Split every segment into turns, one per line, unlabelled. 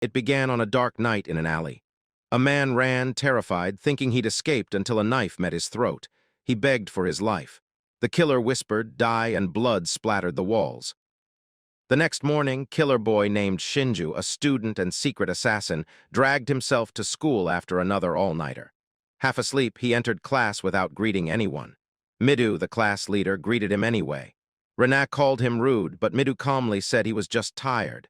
It began on a dark night in an alley. A man ran, terrified, thinking he'd escaped until a knife met his throat. He begged for his life. The killer whispered, "Die," and blood splattered the walls. The next morning, killer boy named Shinju, a student and secret assassin, dragged himself to school after another all-nighter. Half asleep, he entered class without greeting anyone. Midu, the class leader, greeted him anyway. Rena called him rude, but Midu calmly said he was just tired.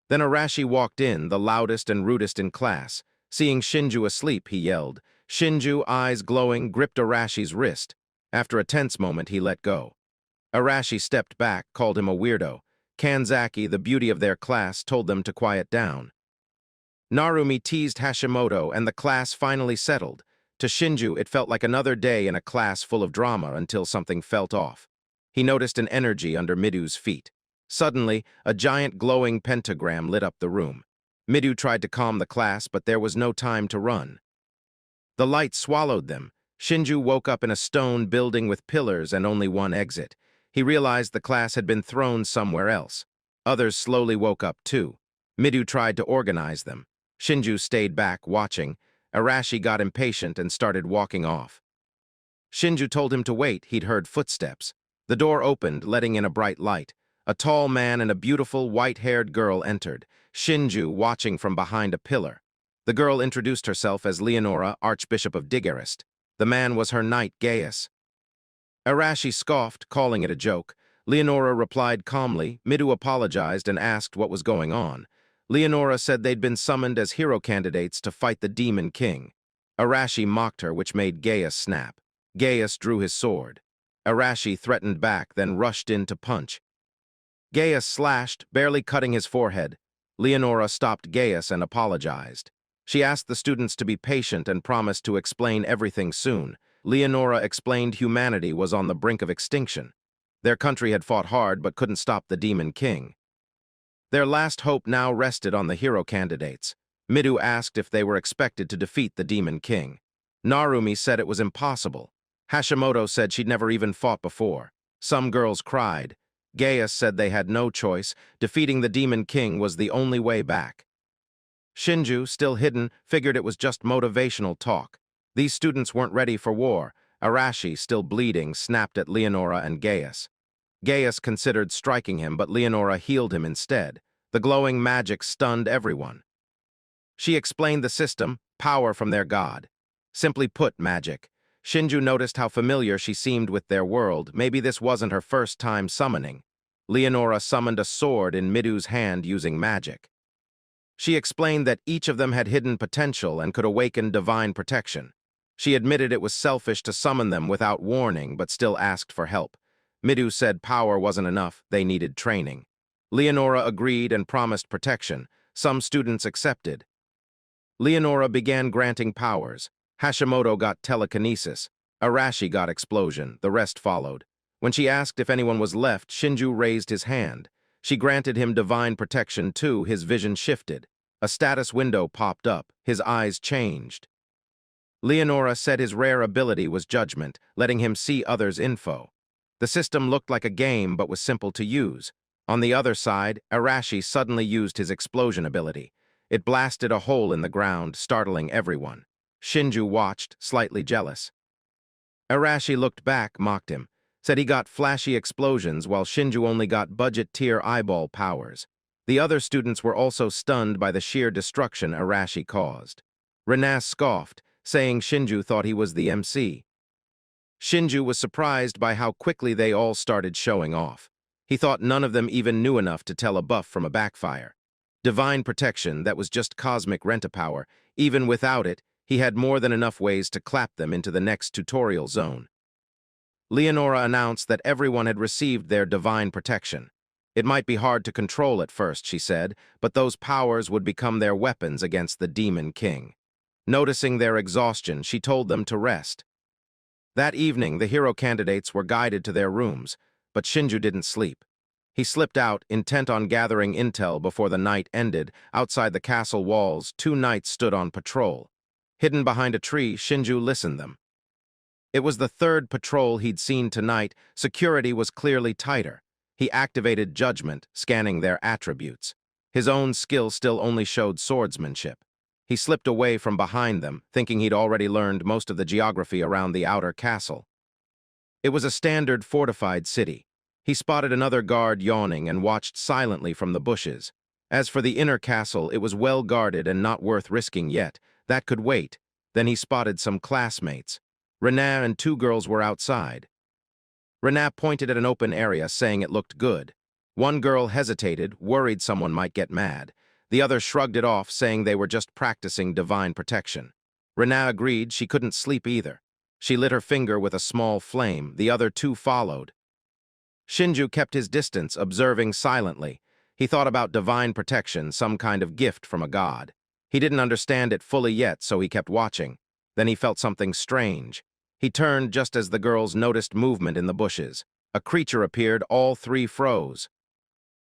Then Arashi walked in, the loudest and rudest in class. Seeing Shinju asleep, he yelled. Shinju, eyes glowing, gripped Arashi's wrist. After a tense moment, he let go. Arashi stepped back, called him a weirdo. Kanzaki, the beauty of their class, told them to quiet down. Narumi teased Hashimoto, and the class finally settled. To Shinju, it felt like another day in a class full of drama until something felt off. He noticed an energy under Midu's feet. Suddenly, a giant glowing pentagram lit up the room. Midu tried to calm the class, but there was no time to run. The light swallowed them. Shinju woke up in a stone building with pillars and only one exit. He realized the class had been thrown somewhere else. Others slowly woke up too. Midu tried to organize them. Shinju stayed back, watching. Arashi got impatient and started walking off. Shinju told him to wait. He'd heard footsteps. The door opened, letting in a bright light. A tall man and a beautiful, white-haired girl entered, Shinju watching from behind a pillar. The girl introduced herself as Leonora, Archbishop of Digarist. The man was her knight, Gaius. Arashi scoffed, calling it a joke. Leonora replied calmly. Midu apologized and asked what was going on. Leonora said they'd been summoned as hero candidates to fight the Demon King. Arashi mocked her, which made Gaius snap. Gaius drew his sword. Arashi threatened back, then rushed in to punch. Gaius slashed, barely cutting his forehead. Leonora stopped Gaius and apologized. She asked the students to be patient and promised to explain everything soon. Leonora explained humanity was on the brink of extinction. Their country had fought hard but couldn't stop the Demon King. Their last hope now rested on the hero candidates. Midu asked if they were expected to defeat the Demon King. Narumi said it was impossible. Hashimoto said she'd never even fought before. Some girls cried. Gaius said they had no choice. Defeating the Demon King was the only way back. Shinju, still hidden, figured it was just motivational talk. These students weren't ready for war. Arashi, still bleeding, snapped at Leonora and Gaius. Gaius considered striking him, but Leonora healed him instead. The glowing magic stunned everyone. She explained the system, power from their god. Simply put, magic. Shinju noticed how familiar she seemed with their world. Maybe this wasn't her first time summoning. Leonora summoned a sword in Midu's hand using magic. She explained that each of them had hidden potential and could awaken divine protection. She admitted it was selfish to summon them without warning, but still asked for help. Midu said power wasn't enough, they needed training. Leonora agreed and promised protection. Some students accepted. Leonora began granting powers. Hashimoto got telekinesis. Arashi got explosion. The rest followed. When she asked if anyone was left, Shinju raised his hand. She granted him divine protection too. His vision shifted. A status window popped up. His eyes changed. Leonora said his rare ability was judgment, letting him see others' info. The system looked like a game but was simple to use. On the other side, Arashi suddenly used his explosion ability. It blasted a hole in the ground, startling everyone. Shinju watched, slightly jealous. Arashi looked back, mocked him, said he got flashy explosions while Shinju only got budget-tier eyeball powers. The other students were also stunned by the sheer destruction Arashi caused. Rena scoffed, saying Shinju thought he was the MC. Shinju was surprised by how quickly they all started showing off. He thought none of them even knew enough to tell a buff from a backfire. Divine protection, that was just cosmic rent-a-power. Even without it, he had more than enough ways to clap them into the next tutorial zone. Leonora announced that everyone had received their divine protection. It might be hard to control at first, she said, but those powers would become their weapons against the Demon King. Noticing their exhaustion, she told them to rest. That evening, the hero candidates were guided to their rooms, but Shinju didn't sleep. He slipped out, intent on gathering intel before the night ended. Outside the castle walls, 2 knights stood on patrol. Hidden behind a tree, Shinju listened them. It was the 3rd patrol he'd seen tonight. Security was clearly tighter. He activated judgment, scanning their attributes. His own skill still only showed swordsmanship. He slipped away from behind them, thinking he'd already learned most of the geography around the outer castle. It was a standard fortified city. He spotted another guard yawning and watched silently from the bushes. As for the inner castle, it was well guarded and not worth risking yet. That could wait. Then he spotted some classmates. Renat and two girls were outside. Renat pointed at an open area, saying it looked good. One girl hesitated, worried someone might get mad. The other shrugged it off, saying they were just practicing divine protection. Renat agreed she couldn't sleep either. She lit her finger with a small flame. The other two followed. Shinju kept his distance, observing silently. He thought about divine protection, some kind of gift from a god. He didn't understand it fully yet, so he kept watching. Then he felt something strange. He turned just as the girls noticed movement in the bushes. A creature appeared, all three froze.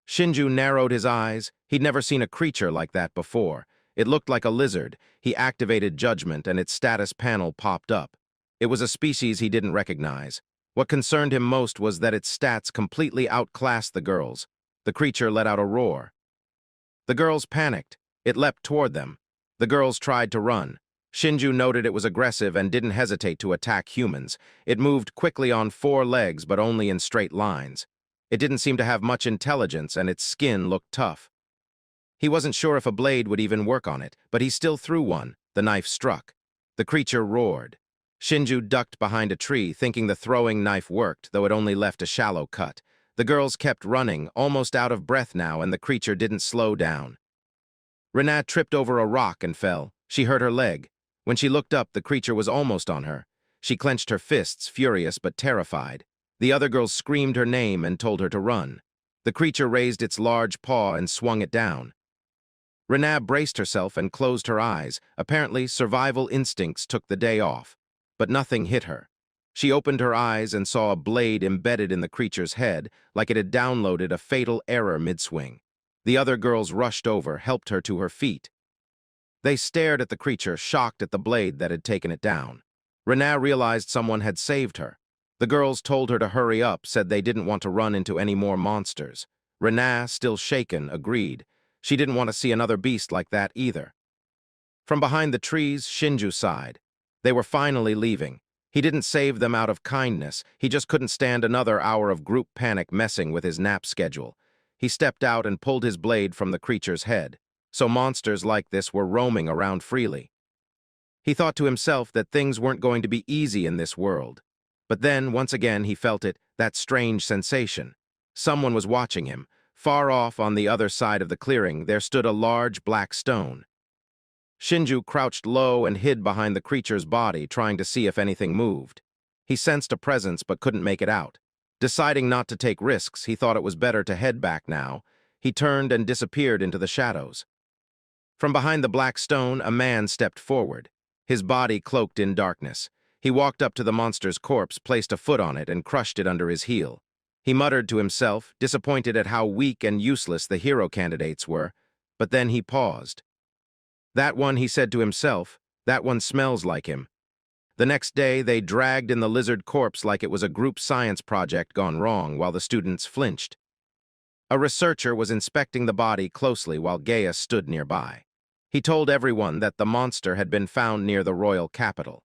Shinju narrowed his eyes. He'd never seen a creature like that before. It looked like a lizard. He activated judgment and its status panel popped up. It was a species he didn't recognize. What concerned him most was that its stats completely outclassed the girls. The creature let out a roar. The girls panicked. It leapt toward them. The girls tried to run. Shinju noted it was aggressive and didn't hesitate to attack humans. It moved quickly on four legs, but only in straight lines. It didn't seem to have much intelligence, and its skin looked tough. He wasn't sure if a blade would even work on it, but he still threw one. The knife struck. The creature roared. Shinju ducked behind a tree, thinking the throwing knife worked, though it only left a shallow cut. The girls kept running, almost out of breath now, and the creature didn't slow down. Renat tripped over a rock and fell. She hurt her leg. When she looked up, the creature was almost on her. She clenched her fists, furious but terrified. The other girls screamed her name and told her to run. The creature raised its large paw and swung it down. Renat braced herself and closed her eyes. Apparently, survival instincts took the day off. But nothing hit her. She opened her eyes and saw a blade embedded in the creature's head, like it had downloaded a fatal error mid-swing. The other girls rushed over, helped her to her feet. They stared at the creature, shocked at the blade that had taken it down. Renat realized someone had saved her. The girls told her to hurry up, said they didn't want to run into any more monsters. Renat, still shaken, agreed. She didn't want to see another beast like that either. From behind the trees, Shinju sighed. They were finally leaving. He didn't save them out of kindness. He just couldn't stand another hour of group panic messing with his nap schedule. He stepped out and pulled his blade from the creature's head. So monsters like this were roaming around freely. He thought to himself that things weren't going to be easy in this world. But then, once again, he felt it, that strange sensation. Someone was watching him. Far off on the other side of the clearing, there stood a large black stone. Shinju crouched low and hid behind the creature's body, trying to see if anything moved. He sensed a presence but couldn't make it out. Deciding not to take risks, he thought it was better to head back now. He turned and disappeared into the shadows. From behind the black stone, a man stepped forward, his body cloaked in darkness. He walked up to the monster's corpse, placed a foot on it, and crushed it under his heel. He muttered to himself, disappointed at how weak and useless the hero candidates were, but then he paused. That one, he said to himself, that one smells like him. The next day, they dragged in the lizard corpse like it was a group science project gone wrong, while the students flinched. A researcher was inspecting the body closely while Gaius stood nearby. He told everyone that the monster had been found near the royal capital.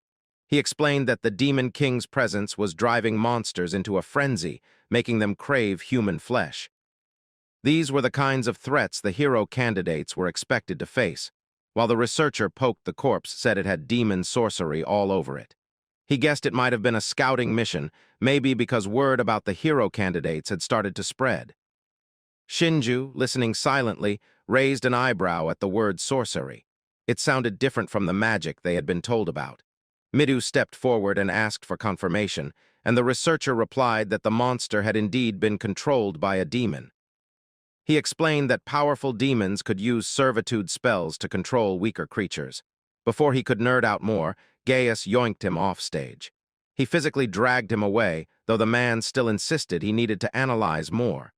He explained that the Demon King's presence was driving monsters into a frenzy, making them crave human flesh. These were the kinds of threats the hero candidates were expected to face, while the researcher poked the corpse, said it had demon sorcery all over it. He guessed it might have been a scouting mission, maybe because word about the hero candidates had started to spread. Shinju, listening silently, raised an eyebrow at the word sorcery. It sounded different from the magic they had been told about. Midu stepped forward and asked for confirmation, and the researcher replied that the monster had indeed been controlled by a demon. He explained that powerful demons could use servitude spells to control weaker creatures. Before he could nerd out more, Gaius yoinked him off stage. He physically dragged him away, though the man still insisted he needed to analyze more.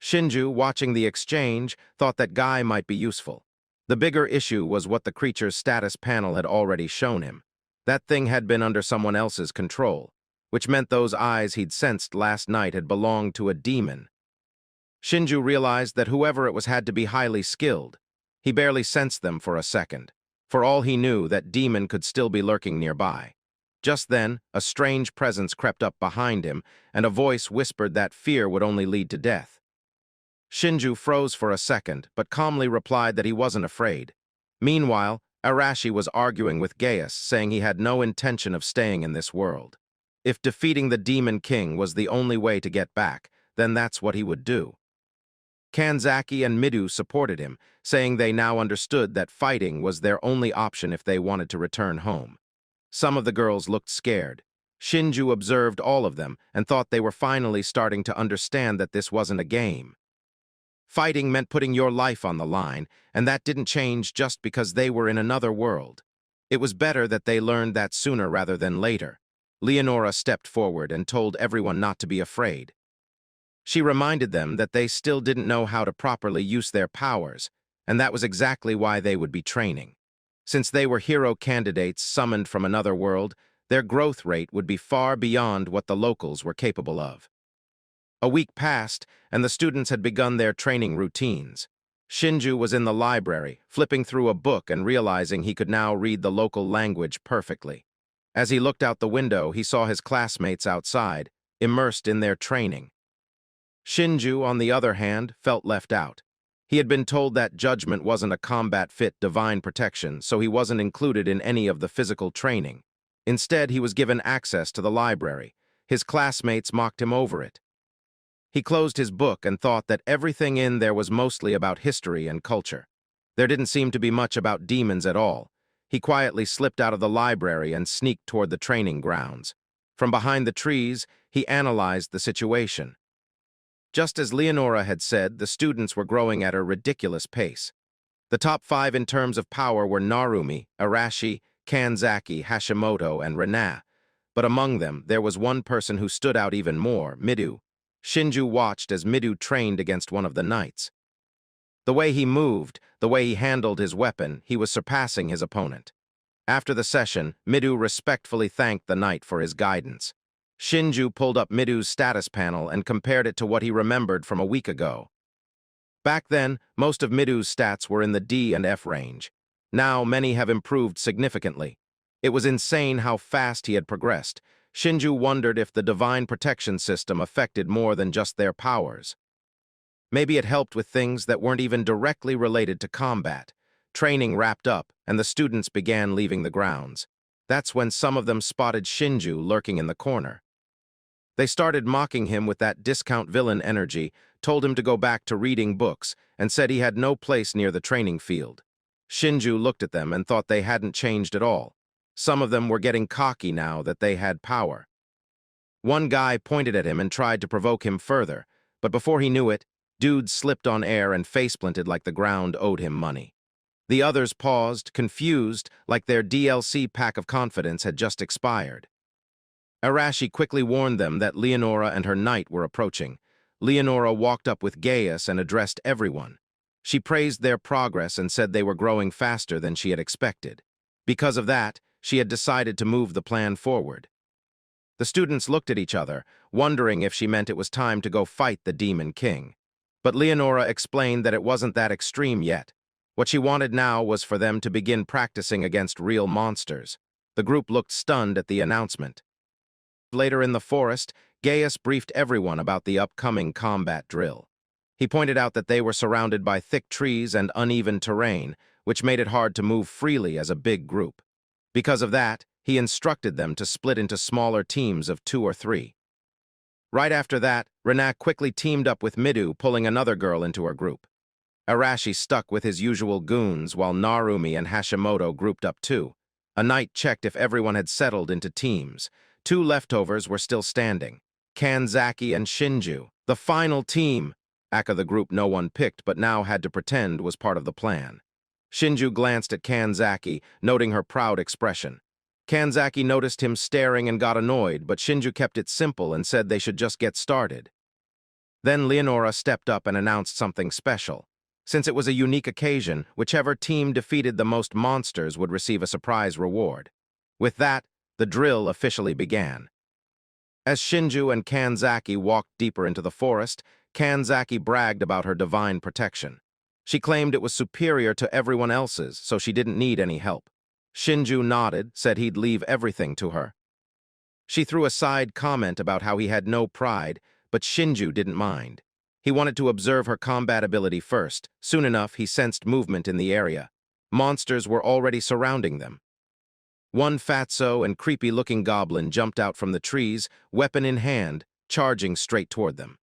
Shinju, watching the exchange, thought that Guy might be useful. The bigger issue was what the creature's status panel had already shown him. That thing had been under someone else's control, which meant those eyes he'd sensed last night had belonged to a demon. Shinju realized that whoever it was had to be highly skilled. He barely sensed them for a second. For all he knew, that demon could still be lurking nearby. Just then, a strange presence crept up behind him, and a voice whispered that fear would only lead to death. Shinju froze for a second, but calmly replied that he wasn't afraid. Meanwhile, Arashi was arguing with Gaius, saying he had no intention of staying in this world. If defeating the Demon King was the only way to get back, then that's what he would do. Kanzaki and Midu supported him, saying they now understood that fighting was their only option if they wanted to return home. Some of the girls looked scared. Shinju observed all of them and thought they were finally starting to understand that this wasn't a game. Fighting meant putting your life on the line, and that didn't change just because they were in another world. It was better that they learned that sooner rather than later. Leonora stepped forward and told everyone not to be afraid. She reminded them that they still didn't know how to properly use their powers, and that was exactly why they would be training. Since they were hero candidates summoned from another world, their growth rate would be far beyond what the locals were capable of. A week passed, and the students had begun their training routines. Shinju was in the library, flipping through a book and realizing he could now read the local language perfectly. As he looked out the window, he saw his classmates outside, immersed in their training. Shinju, on the other hand, felt left out. He had been told that judgment wasn't a combat-fit divine protection, so he wasn't included in any of the physical training. Instead, he was given access to the library. His classmates mocked him over it. He closed his book and thought that everything in there was mostly about history and culture. There didn't seem to be much about demons at all. He quietly slipped out of the library and sneaked toward the training grounds. From behind the trees, he analyzed the situation. Just as Leonora had said, the students were growing at a ridiculous pace. The top 5 in terms of power were Narumi, Arashi, Kanzaki, Hashimoto, and Rina. But among them, there was one person who stood out even more, Midu. Shinju watched as Midu trained against one of the knights. The way he moved, the way he handled his weapon, he was surpassing his opponent. After the session, Midu respectfully thanked the knight for his guidance. Shinju pulled up Midu's status panel and compared it to what he remembered from a week ago. Back then, most of Midu's stats were in the D and F range. Now, many have improved significantly. It was insane how fast he had progressed. Shinju wondered if the divine protection system affected more than just their powers. Maybe it helped with things that weren't even directly related to combat. Training wrapped up, and the students began leaving the grounds. That's when some of them spotted Shinju lurking in the corner. They started mocking him with that discount villain energy, told him to go back to reading books, and said he had no place near the training field. Shinju looked at them and thought they hadn't changed at all. Some of them were getting cocky now that they had power. One guy pointed at him and tried to provoke him further, but before he knew it, dude slipped on air and faceplanted like the ground owed him money. The others paused, confused, like their DLC pack of confidence had just expired. Arashi quickly warned them that Leonora and her knight were approaching. Leonora walked up with Gaius and addressed everyone. She praised their progress and said they were growing faster than she had expected. Because of that, she had decided to move the plan forward. The students looked at each other, wondering if she meant it was time to go fight the Demon King. But Leonora explained that it wasn't that extreme yet. What she wanted now was for them to begin practicing against real monsters. The group looked stunned at the announcement. Later in the forest, Gaius briefed everyone about the upcoming combat drill. He pointed out that they were surrounded by thick trees and uneven terrain, which made it hard to move freely as a big group. Because of that, he instructed them to split into smaller teams of 2 or 3. Right after that, Rina quickly teamed up with Midu, pulling another girl into her group. Arashi stuck with his usual goons, while Narumi and Hashimoto grouped up too. A knight checked if everyone had settled into teams. 2 leftovers were still standing, Kanzaki and Shinju. The final team, aka the group no one picked but now had to pretend was part of the plan. Shinju glanced at Kanzaki, noting her proud expression. Kanzaki noticed him staring and got annoyed, but Shinju kept it simple and said they should just get started. Then Leonora stepped up and announced something special. Since it was a unique occasion, whichever team defeated the most monsters would receive a surprise reward. With that, the drill officially began. As Shinju and Kanzaki walked deeper into the forest, Kanzaki bragged about her divine protection. She claimed it was superior to everyone else's, so she didn't need any help. Shinju nodded, said he'd leave everything to her. She threw a side comment about how he had no pride, but Shinju didn't mind. He wanted to observe her combat ability first. Soon enough, he sensed movement in the area. Monsters were already surrounding them. One fatso and creepy-looking goblin jumped out from the trees, weapon in hand, charging straight toward them.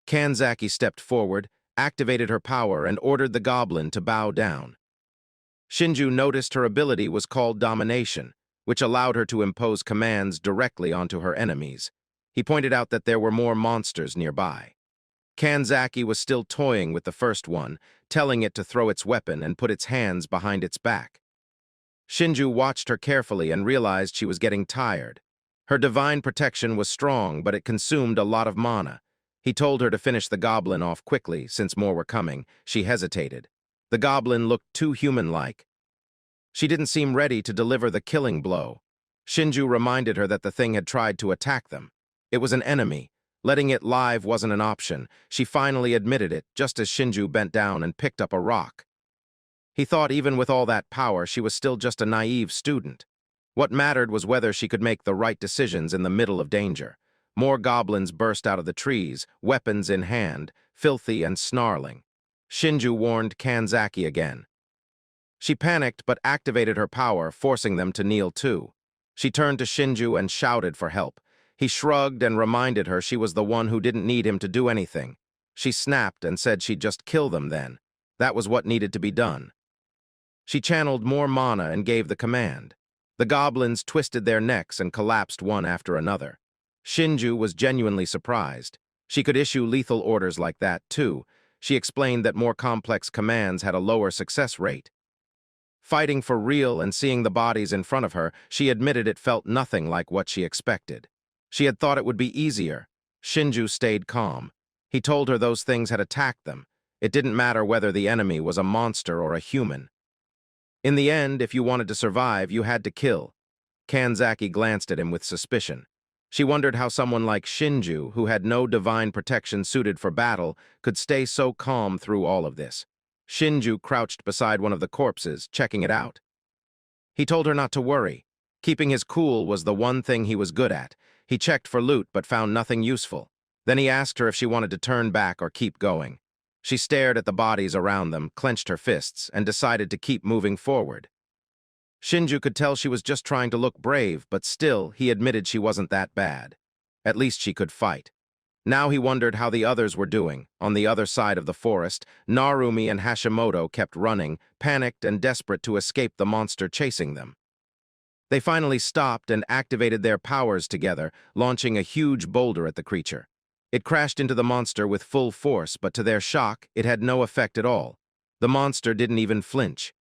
Kanzaki stepped forward, activated her power, and ordered the goblin to bow down. Shinju noticed her ability was called Domination, which allowed her to impose commands directly onto her enemies. He pointed out that there were more monsters nearby. Kanzaki was still toying with the first one, telling it to throw its weapon and put its hands behind its back. Shinju watched her carefully and realized she was getting tired. Her divine protection was strong, but it consumed a lot of mana. He told her to finish the goblin off quickly, since more were coming. She hesitated. The goblin looked too human-like. She didn't seem ready to deliver the killing blow. Shinju reminded her that the thing had tried to attack them. It was an enemy. Letting it live wasn't an option. She finally admitted it, just as Shinju bent down and picked up a rock. He thought even with all that power, she was still just a naive student. What mattered was whether she could make the right decisions in the middle of danger. More goblins burst out of the trees, weapons in hand, filthy and snarling. Shinju warned Kanzaki again. She panicked but activated her power, forcing them to kneel too. She turned to Shinju and shouted for help. He shrugged and reminded her she was the one who didn't need him to do anything. She snapped and said she'd just kill them then. That was what needed to be done. She channeled more mana and gave the command. The goblins twisted their necks and collapsed one after another. Shinju was genuinely surprised. She could issue lethal orders like that, too. She explained that more complex commands had a lower success rate. Fighting for real and seeing the bodies in front of her, she admitted it felt nothing like what she expected. She had thought it would be easier. Shinju stayed calm. He told her those things had attacked them. It didn't matter whether the enemy was a monster or a human. In the end, if you wanted to survive, you had to kill. Kanzaki glanced at him with suspicion. She wondered how someone like Shinju, who had no divine protection suited for battle, could stay so calm through all of this. Shinju crouched beside one of the corpses, checking it out. He told her not to worry. Keeping his cool was the one thing he was good at. He checked for loot but found nothing useful. Then he asked her if she wanted to turn back or keep going. She stared at the bodies around them, clenched her fists, and decided to keep moving forward. Shinju could tell she was just trying to look brave, but still, he admitted she wasn't that bad. At least she could fight. Now he wondered how the others were doing. On the other side of the forest, Narumi and Hashimoto kept running, panicked and desperate to escape the monster chasing them. They finally stopped and activated their powers together, launching a huge boulder at the creature. It crashed into the monster with full force, but to their shock, it had no effect at all. The monster didn't even flinch.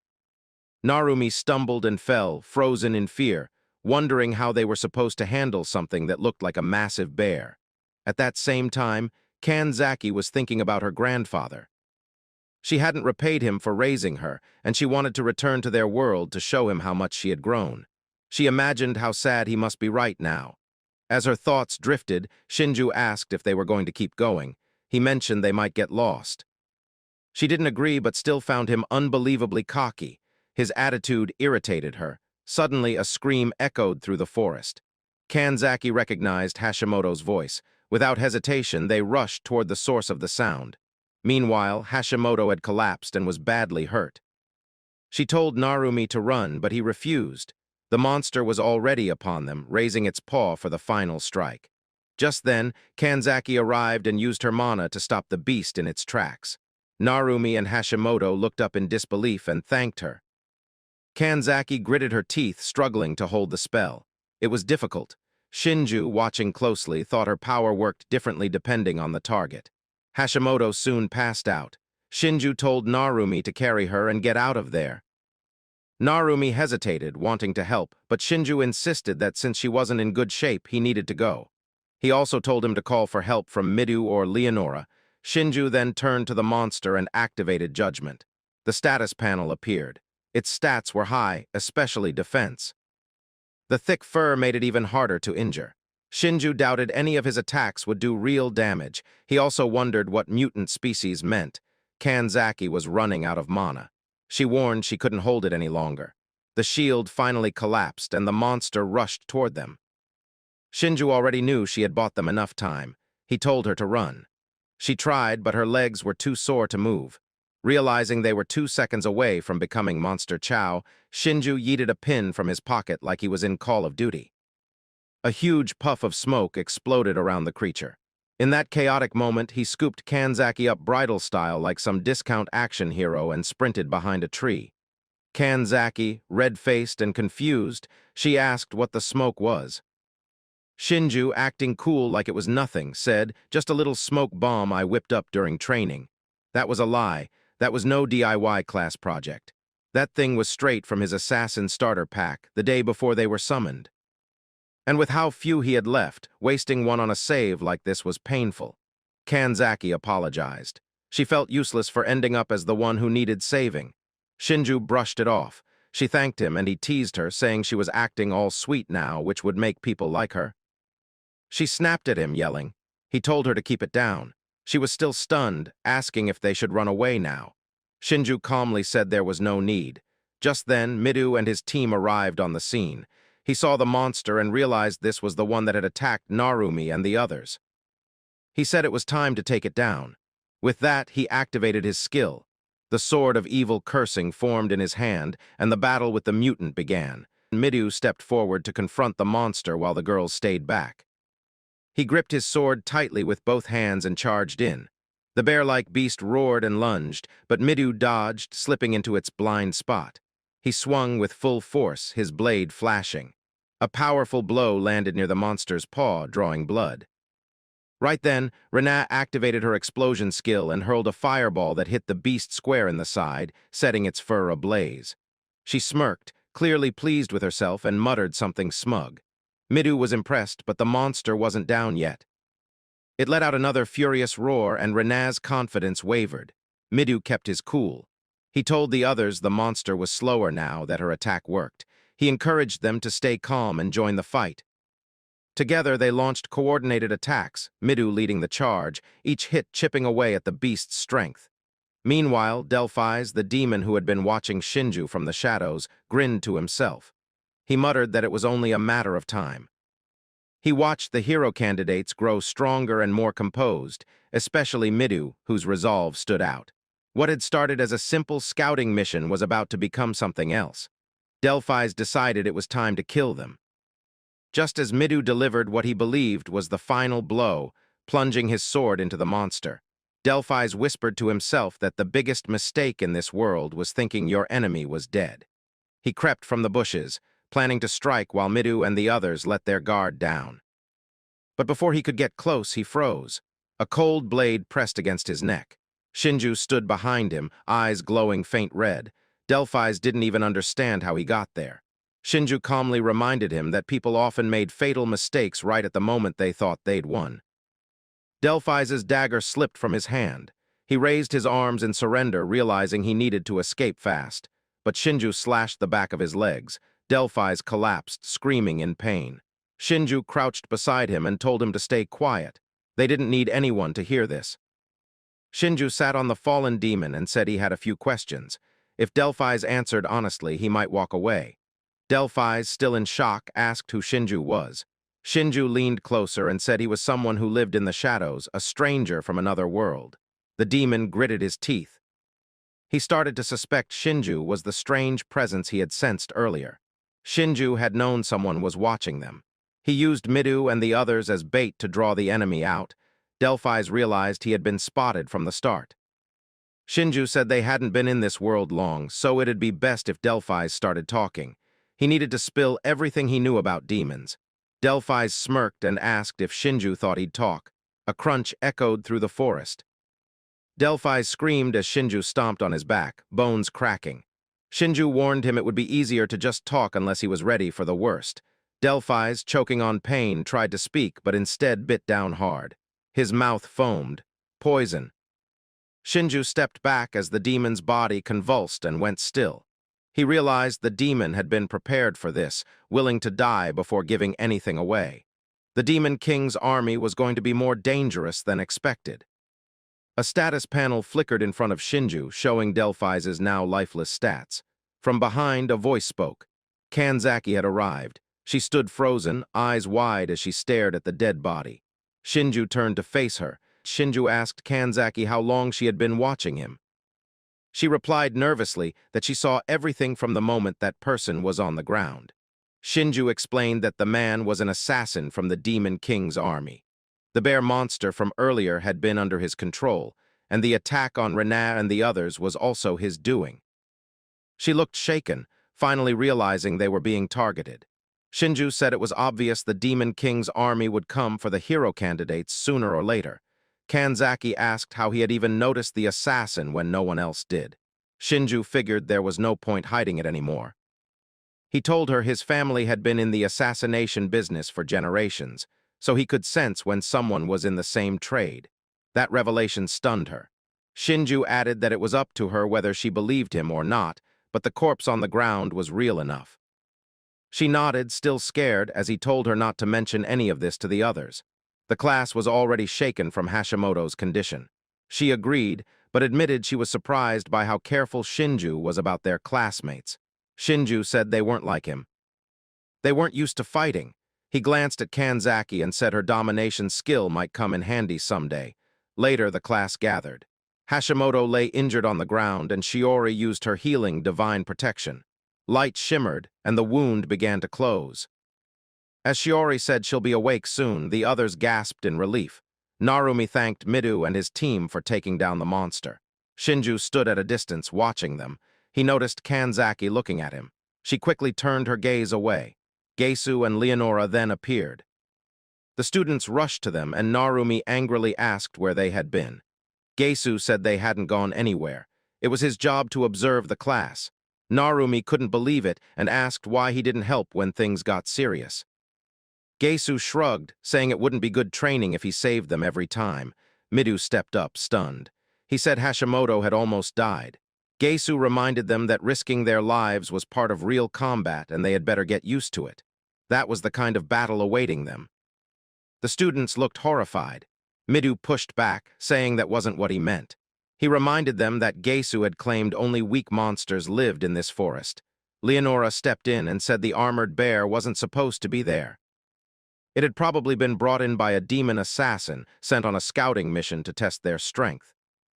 Narumi stumbled and fell, frozen in fear, wondering how they were supposed to handle something that looked like a massive bear. At that same time, Kanzaki was thinking about her grandfather. She hadn't repaid him for raising her, and she wanted to return to their world to show him how much she had grown. She imagined how sad he must be right now. As her thoughts drifted, Shinju asked if they were going to keep going. He mentioned they might get lost. She didn't agree but still found him unbelievably cocky. His attitude irritated her. Suddenly, a scream echoed through the forest. Kanzaki recognized Hashimoto's voice. Without hesitation, they rushed toward the source of the sound. Meanwhile, Hashimoto had collapsed and was badly hurt. She told Narumi to run, but he refused. The monster was already upon them, raising its paw for the final strike. Just then, Kanzaki arrived and used her mana to stop the beast in its tracks. Narumi and Hashimoto looked up in disbelief and thanked her. Kanzaki gritted her teeth, struggling to hold the spell. It was difficult. Shinju, watching closely, thought her power worked differently depending on the target. Hashimoto soon passed out. Shinju told Narumi to carry her and get out of there. Narumi hesitated, wanting to help, but Shinju insisted that since she wasn't in good shape, he needed to go. He also told him to call for help from Midu or Leonora. Shinju then turned to the monster and activated Judgment. The status panel appeared. Its stats were high, especially defense. The thick fur made it even harder to injure. Shinju doubted any of his attacks would do real damage. He also wondered what mutant species meant. Kanzaki was running out of mana. She warned she couldn't hold it any longer. The shield finally collapsed, and the monster rushed toward them. Shinju already knew she had bought them enough time. He told her to run. She tried, but her legs were too sore to move. Realizing they were 2 seconds away from becoming Monster Chow, Shinju yeeted a pin from his pocket like he was in Call of Duty. A huge puff of smoke exploded around the creature. In that chaotic moment, he scooped Kanzaki up bridal style like some discount action hero and sprinted behind a tree. Kanzaki, red-faced and confused, she asked what the smoke was. Shinju, acting cool like it was nothing, said, "Just a little smoke bomb I whipped up during training." That was a lie. That was no DIY class project. That thing was straight from his assassin starter pack the day before they were summoned. And with how few he had left, wasting one on a save like this was painful. Kanzaki apologized. She felt useless for ending up as the one who needed saving. Shinju brushed it off. She thanked him and he teased her, saying she was acting all sweet now, which would make people like her. She snapped at him, yelling. He told her to keep it down. She was still stunned, asking if they should run away now. Shinju calmly said there was no need. Just then, Midu and his team arrived on the scene. He saw the monster and realized this was the one that had attacked Narumi and the others. He said it was time to take it down. With that, he activated his skill. The sword of evil cursing formed in his hand, and the battle with the mutant began. Midu stepped forward to confront the monster while the girls stayed back. He gripped his sword tightly with both hands and charged in. The bear-like beast roared and lunged, but Midu dodged, slipping into its blind spot. He swung with full force, his blade flashing. A powerful blow landed near the monster's paw, drawing blood. Right then, Rena activated her explosion skill and hurled a fireball that hit the beast square in the side, setting its fur ablaze. She smirked, clearly pleased with herself, and muttered something smug. Midu was impressed, but the monster wasn't down yet. It let out another furious roar, and Rena's confidence wavered. Midu kept his cool. He told the others the monster was slower now that her attack worked. He encouraged them to stay calm and join the fight. Together, they launched coordinated attacks, Midu leading the charge, each hit chipping away at the beast's strength. Meanwhile, Delphi's, the demon who had been watching Shinju from the shadows, grinned to himself. He muttered that it was only a matter of time. He watched the hero candidates grow stronger and more composed, especially Midu, whose resolve stood out. What had started as a simple scouting mission was about to become something else. Delphi's decided it was time to kill them. Just as Midu delivered what he believed was the final blow, plunging his sword into the monster, Delphi's whispered to himself that the biggest mistake in this world was thinking your enemy was dead. He crept from the bushes, planning to strike while Midu and the others let their guard down. But before he could get close, he froze. A cold blade pressed against his neck. Shinju stood behind him, eyes glowing faint red. Delphi's didn't even understand how he got there. Shinju calmly reminded him that people often made fatal mistakes right at the moment they thought they'd won. Delphi's dagger slipped from his hand. He raised his arms in surrender, realizing he needed to escape fast. But Shinju slashed the back of his legs. Delphi's collapsed, screaming in pain. Shinju crouched beside him and told him to stay quiet. They didn't need anyone to hear this. Shinju sat on the fallen demon and said he had a few questions. If Delphi's answered honestly, he might walk away. Delphi's, still in shock, asked who Shinju was. Shinju leaned closer and said he was someone who lived in the shadows, a stranger from another world. The demon gritted his teeth. He started to suspect Shinju was the strange presence he had sensed earlier. Shinju had known someone was watching them. He used Midu and the others as bait to draw the enemy out. Delphi's realized he had been spotted from the start. Shinju said they hadn't been in this world long, so it'd be best if Delphi's started talking. He needed to spill everything he knew about demons. Delphi's smirked and asked if Shinju thought he'd talk. A crunch echoed through the forest. Delphi's screamed as Shinju stomped on his back, bones cracking. Shinju warned him it would be easier to just talk unless he was ready for the worst. Delphi's, choking on pain, tried to speak, but instead bit down hard. His mouth foamed. Poison. Shinju stepped back as the demon's body convulsed and went still. He realized the demon had been prepared for this, willing to die before giving anything away. The Demon King's army was going to be more dangerous than expected. A status panel flickered in front of Shinju, showing Delphi's now lifeless stats. From behind, a voice spoke. Kanzaki had arrived. She stood frozen, eyes wide as she stared at the dead body. Shinju turned to face her. Shinju asked Kanzaki how long she had been watching him. She replied nervously that she saw everything from the moment that person was on the ground. Shinju explained that the man was an assassin from the Demon King's army. The bear monster from earlier had been under his control, and the attack on Renat and the others was also his doing. She looked shaken, finally realizing they were being targeted. Shinju said it was obvious the Demon King's army would come for the hero candidates sooner or later. Kanzaki asked how he had even noticed the assassin when no one else did. Shinju figured there was no point hiding it anymore. He told her his family had been in the assassination business for generations, so he could sense when someone was in the same trade. That revelation stunned her. Shinju added that it was up to her whether she believed him or not, but the corpse on the ground was real enough. She nodded, still scared, as he told her not to mention any of this to the others. The class was already shaken from Hashimoto's condition. She agreed, but admitted she was surprised by how careful Shinju was about their classmates. Shinju said they weren't like him. They weren't used to fighting. He glanced at Kanzaki and said her domination skill might come in handy someday. Later, the class gathered. Hashimoto lay injured on the ground, and Shiori used her healing divine protection. Light shimmered, and the wound began to close. As Shiori said she'll be awake soon, the others gasped in relief. Narumi thanked Midu and his team for taking down the monster. Shinju stood at a distance, watching them. He noticed Kanzaki looking at him. She quickly turned her gaze away. Gesu and Leonora then appeared. The students rushed to them, and Narumi angrily asked where they had been. Gesu said they hadn't gone anywhere. It was his job to observe the class. Narumi couldn't believe it and asked why he didn't help when things got serious. Gesu shrugged, saying it wouldn't be good training if he saved them every time. Midu stepped up, stunned. He said Hashimoto had almost died. Gesu reminded them that risking their lives was part of real combat and they had better get used to it. That was the kind of battle awaiting them. The students looked horrified. Midu pushed back, saying that wasn't what he meant. He reminded them that Gesu had claimed only weak monsters lived in this forest. Leonora stepped in and said the armored bear wasn't supposed to be there. It had probably been brought in by a demon assassin sent on a scouting mission to test their strength.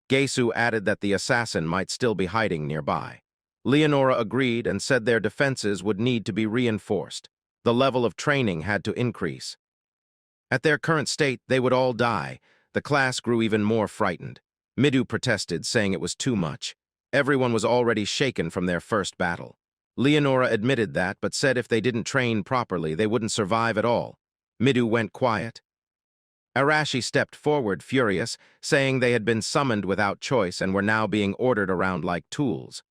Gesu added that the assassin might still be hiding nearby. Leonora agreed and said their defenses would need to be reinforced. The level of training had to increase. At their current state, they would all die. The class grew even more frightened. Midu protested, saying it was too much. Everyone was already shaken from their first battle. Leonora admitted that, but said if they didn't train properly, they wouldn't survive at all. Midu went quiet. Arashi stepped forward, furious, saying they had been summoned without choice and were now being ordered around like tools.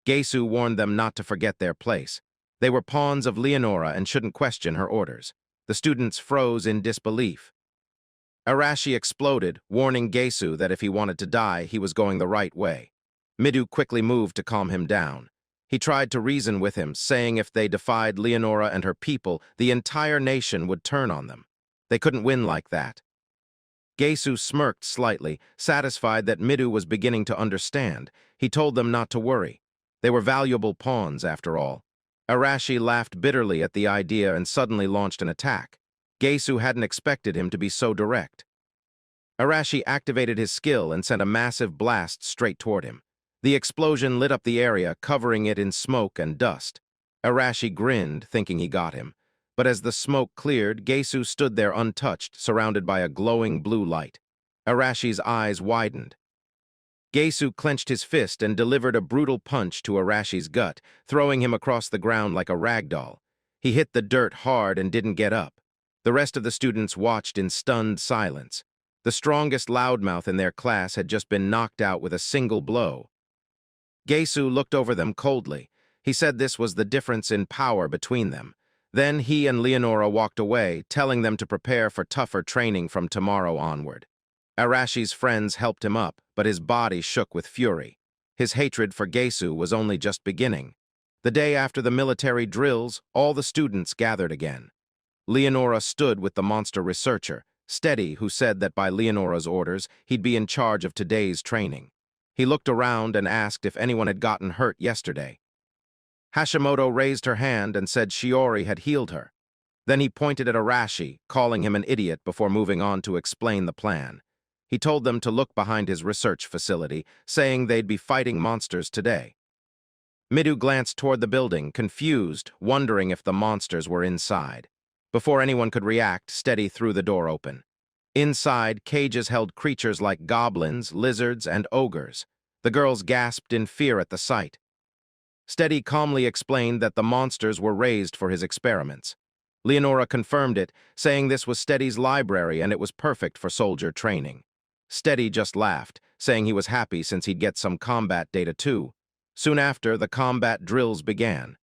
Gesu warned them not to forget their place. They were pawns of Leonora and shouldn't question her orders. The students froze in disbelief. Arashi exploded, warning Gesu that if he wanted to die, he was going the right way. Midu quickly moved to calm him down. He tried to reason with him, saying if they defied Leonora and her people, the entire nation would turn on them. They couldn't win like that. Gesu smirked slightly, satisfied that Midu was beginning to understand. He told them not to worry. They were valuable pawns, after all. Arashi laughed bitterly at the idea and suddenly launched an attack. Gesu hadn't expected him to be so direct. Arashi activated his skill and sent a massive blast straight toward him. The explosion lit up the area, covering it in smoke and dust. Arashi grinned, thinking he got him. But as the smoke cleared, Gesu stood there untouched, surrounded by a glowing blue light. Arashi's eyes widened. Gesu clenched his fist and delivered a brutal punch to Arashi's gut, throwing him across the ground like a rag doll. He hit the dirt hard and didn't get up. The rest of the students watched in stunned silence. The strongest loudmouth in their class had just been knocked out with a single blow. Gesu looked over them coldly. He said this was the difference in power between them. Then he and Leonora walked away, telling them to prepare for tougher training from tomorrow onward. Arashi's friends helped him up, but his body shook with fury. His hatred for Gesu was only just beginning. The day after the military drills, all the students gathered again. Leonora stood with the monster researcher, Steady, who said that by Leonora's orders, he'd be in charge of today's training. He looked around and asked if anyone had gotten hurt yesterday. Hashimoto raised her hand and said Shiori had healed her. Then he pointed at Arashi, calling him an idiot before moving on to explain the plan. He told them to look behind his research facility, saying they'd be fighting monsters today. Midu glanced toward the building, confused, wondering if the monsters were inside. Before anyone could react, Steady threw the door open. Inside, cages held creatures like goblins, lizards, and ogres. The girls gasped in fear at the sight. Steady calmly explained that the monsters were raised for his experiments. Leonora confirmed it, saying this was Steady's library and it was perfect for soldier training. Steady just laughed, saying he was happy since he'd get some combat data too. Soon after, the combat drills began.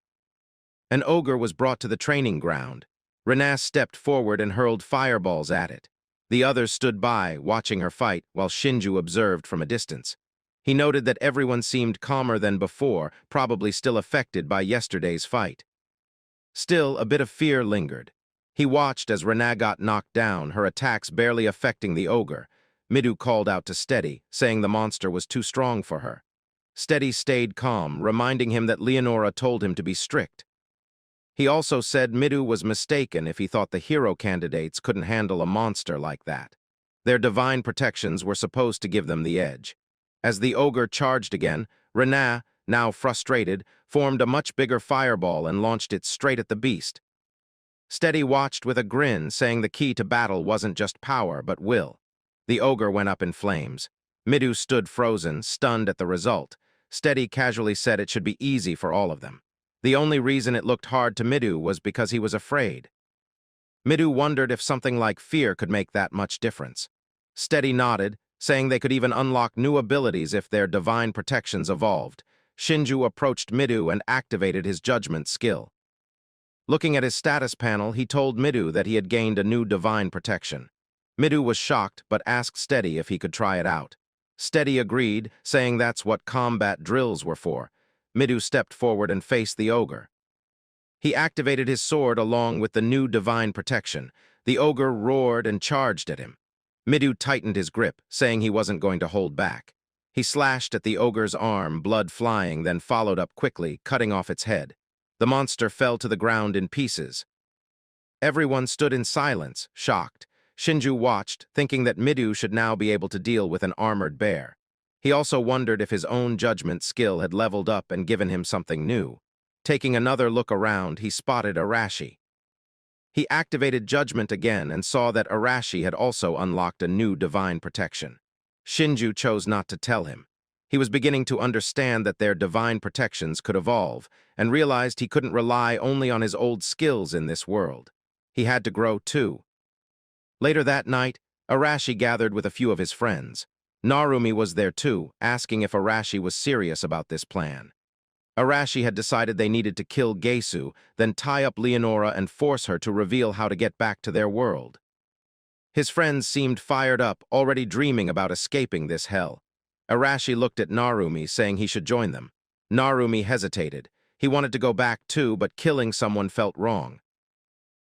An ogre was brought to the training ground. Renas stepped forward and hurled fireballs at it. The others stood by, watching her fight, while Shinju observed from a distance. He noted that everyone seemed calmer than before, probably still affected by yesterday's fight. Still, a bit of fear lingered. He watched as Rena got knocked down, her attacks barely affecting the ogre. Midu called out to Steady, saying the monster was too strong for her. Steady stayed calm, reminding him that Leonora told him to be strict. He also said Midu was mistaken if he thought the hero candidates couldn't handle a monster like that. Their divine protections were supposed to give them the edge. As the ogre charged again, Rena, now frustrated, formed a much bigger fireball and launched it straight at the beast. Steady watched with a grin, saying the key to battle wasn't just power, but will. The ogre went up in flames. Midu stood frozen, stunned at the result. Steady casually said it should be easy for all of them. The only reason it looked hard to Midu was because he was afraid. Midu wondered if something like fear could make that much difference. Steady nodded, saying they could even unlock new abilities if their divine protections evolved. Shinju approached Midu and activated his judgment skill. Looking at his status panel, he told Midu that he had gained a new divine protection. Midu was shocked, but asked Steady if he could try it out. Steady agreed, saying that's what combat drills were for. Midu stepped forward and faced the ogre. He activated his sword along with the new divine protection. The ogre roared and charged at him. Midu tightened his grip, saying he wasn't going to hold back. He slashed at the ogre's arm, blood flying, then followed up quickly, cutting off its head. The monster fell to the ground in pieces. Everyone stood in silence, shocked. Shinju watched, thinking that Midu should now be able to deal with an armored bear. He also wondered if his own judgment skill had leveled up and given him something new. Taking another look around, he spotted Arashi. He activated judgment again and saw that Arashi had also unlocked a new divine protection. Shinju chose not to tell him. He was beginning to understand that their divine protections could evolve, and realized he couldn't rely only on his old skills in this world. He had to grow too. Later that night, Arashi gathered with a few of his friends. Narumi was there too, asking if Arashi was serious about this plan. Arashi had decided they needed to kill Gesu, then tie up Leonora and force her to reveal how to get back to their world. His friends seemed fired up, already dreaming about escaping this hell. Arashi looked at Narumi, saying he should join them. Narumi hesitated. He wanted to go back too, but killing someone felt wrong.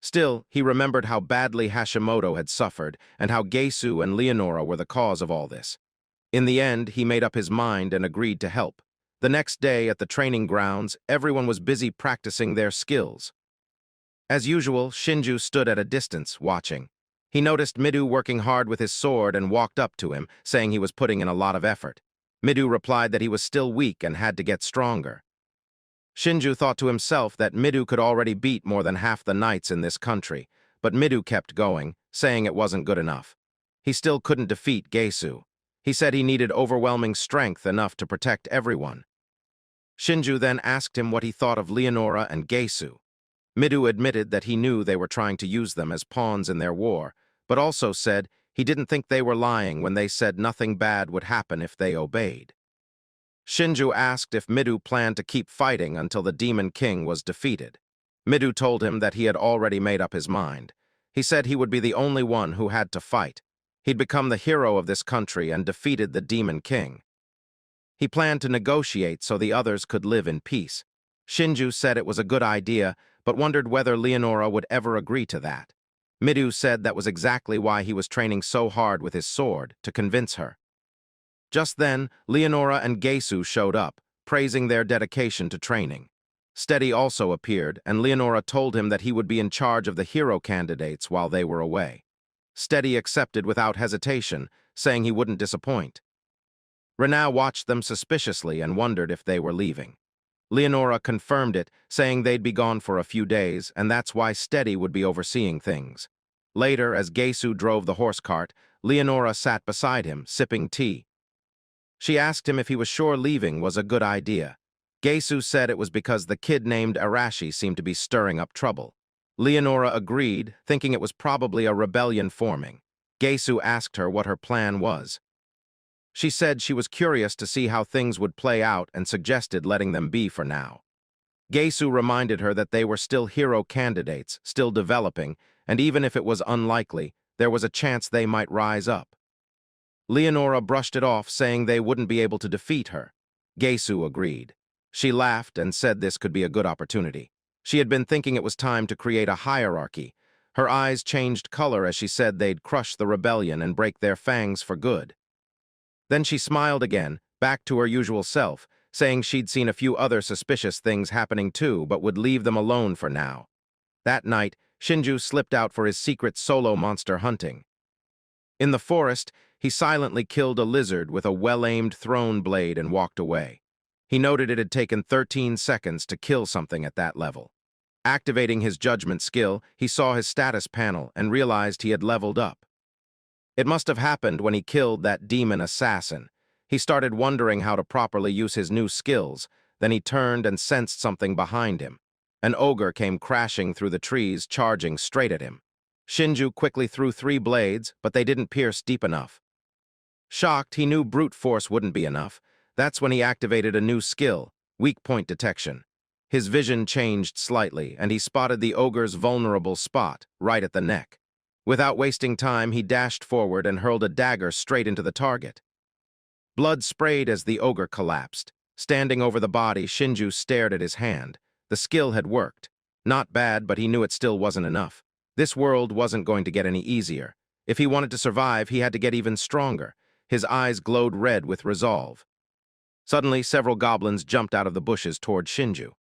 Still, he remembered how badly Hashimoto had suffered and how Gesu and Leonora were the cause of all this. In the end, he made up his mind and agreed to help. The next day at the training grounds, everyone was busy practicing their skills. As usual, Shinju stood at a distance, watching. He noticed Midu working hard with his sword and walked up to him, saying he was putting in a lot of effort. Midu replied that he was still weak and had to get stronger. Shinju thought to himself that Midu could already beat more than half the knights in this country, but Midu kept going, saying it wasn't good enough. He still couldn't defeat Gesu. He said he needed overwhelming strength enough to protect everyone. Shinju then asked him what he thought of Leonora and Gesu. Midu admitted that he knew they were trying to use them as pawns in their war, but also said he didn't think they were lying when they said nothing bad would happen if they obeyed. Shinju asked if Midu planned to keep fighting until the Demon King was defeated. Midu told him that he had already made up his mind. He said he would be the only one who had to fight. He'd become the hero of this country and defeated the Demon King. He planned to negotiate so the others could live in peace. Shinju said it was a good idea, but wondered whether Leonora would ever agree to that. Midu said that was exactly why he was training so hard with his sword, to convince her. Just then, Leonora and Gesu showed up, praising their dedication to training. Steady also appeared, and Leonora told him that he would be in charge of the hero candidates while they were away. Steady accepted without hesitation, saying he wouldn't disappoint. Renaa watched them suspiciously and wondered if they were leaving. Leonora confirmed it, saying they'd be gone for a few days, and that's why Steady would be overseeing things. Later, as Gesu drove the horse cart, Leonora sat beside him, sipping tea. She asked him if he was sure leaving was a good idea. Gesu said it was because the kid named Arashi seemed to be stirring up trouble. Leonora agreed, thinking it was probably a rebellion forming. Gesu asked her what her plan was. She said she was curious to see how things would play out and suggested letting them be for now. Gesu reminded her that they were still hero candidates, still developing, and even if it was unlikely, there was a chance they might rise up. Leonora brushed it off, saying they wouldn't be able to defeat her. Gesu agreed. She laughed and said this could be a good opportunity. She had been thinking it was time to create a hierarchy. Her eyes changed color as she said they'd crush the rebellion and break their fangs for good. Then she smiled again, back to her usual self, saying she'd seen a few other suspicious things happening too, but would leave them alone for now. That night, Shinju slipped out for his secret solo monster hunting. In the forest, he silently killed a lizard with a well-aimed thrown blade and walked away. He noted it had taken 13 seconds to kill something at that level. Activating his judgment skill, he saw his status panel and realized he had leveled up. It must have happened when he killed that demon assassin. He started wondering how to properly use his new skills, then he turned and sensed something behind him. An ogre came crashing through the trees, charging straight at him. Shinju quickly threw 3 blades, but they didn't pierce deep enough. Shocked, he knew brute force wouldn't be enough. That's when he activated a new skill, weak point detection. His vision changed slightly, and he spotted the ogre's vulnerable spot, right at the neck. Without wasting time, he dashed forward and hurled a dagger straight into the target. Blood sprayed as the ogre collapsed. Standing over the body, Shinju stared at his hand. The skill had worked. Not bad, but he knew it still wasn't enough. This world wasn't going to get any easier. If he wanted to survive, he had to get even stronger. His eyes glowed red with resolve. Suddenly, several goblins jumped out of the bushes toward Shinju.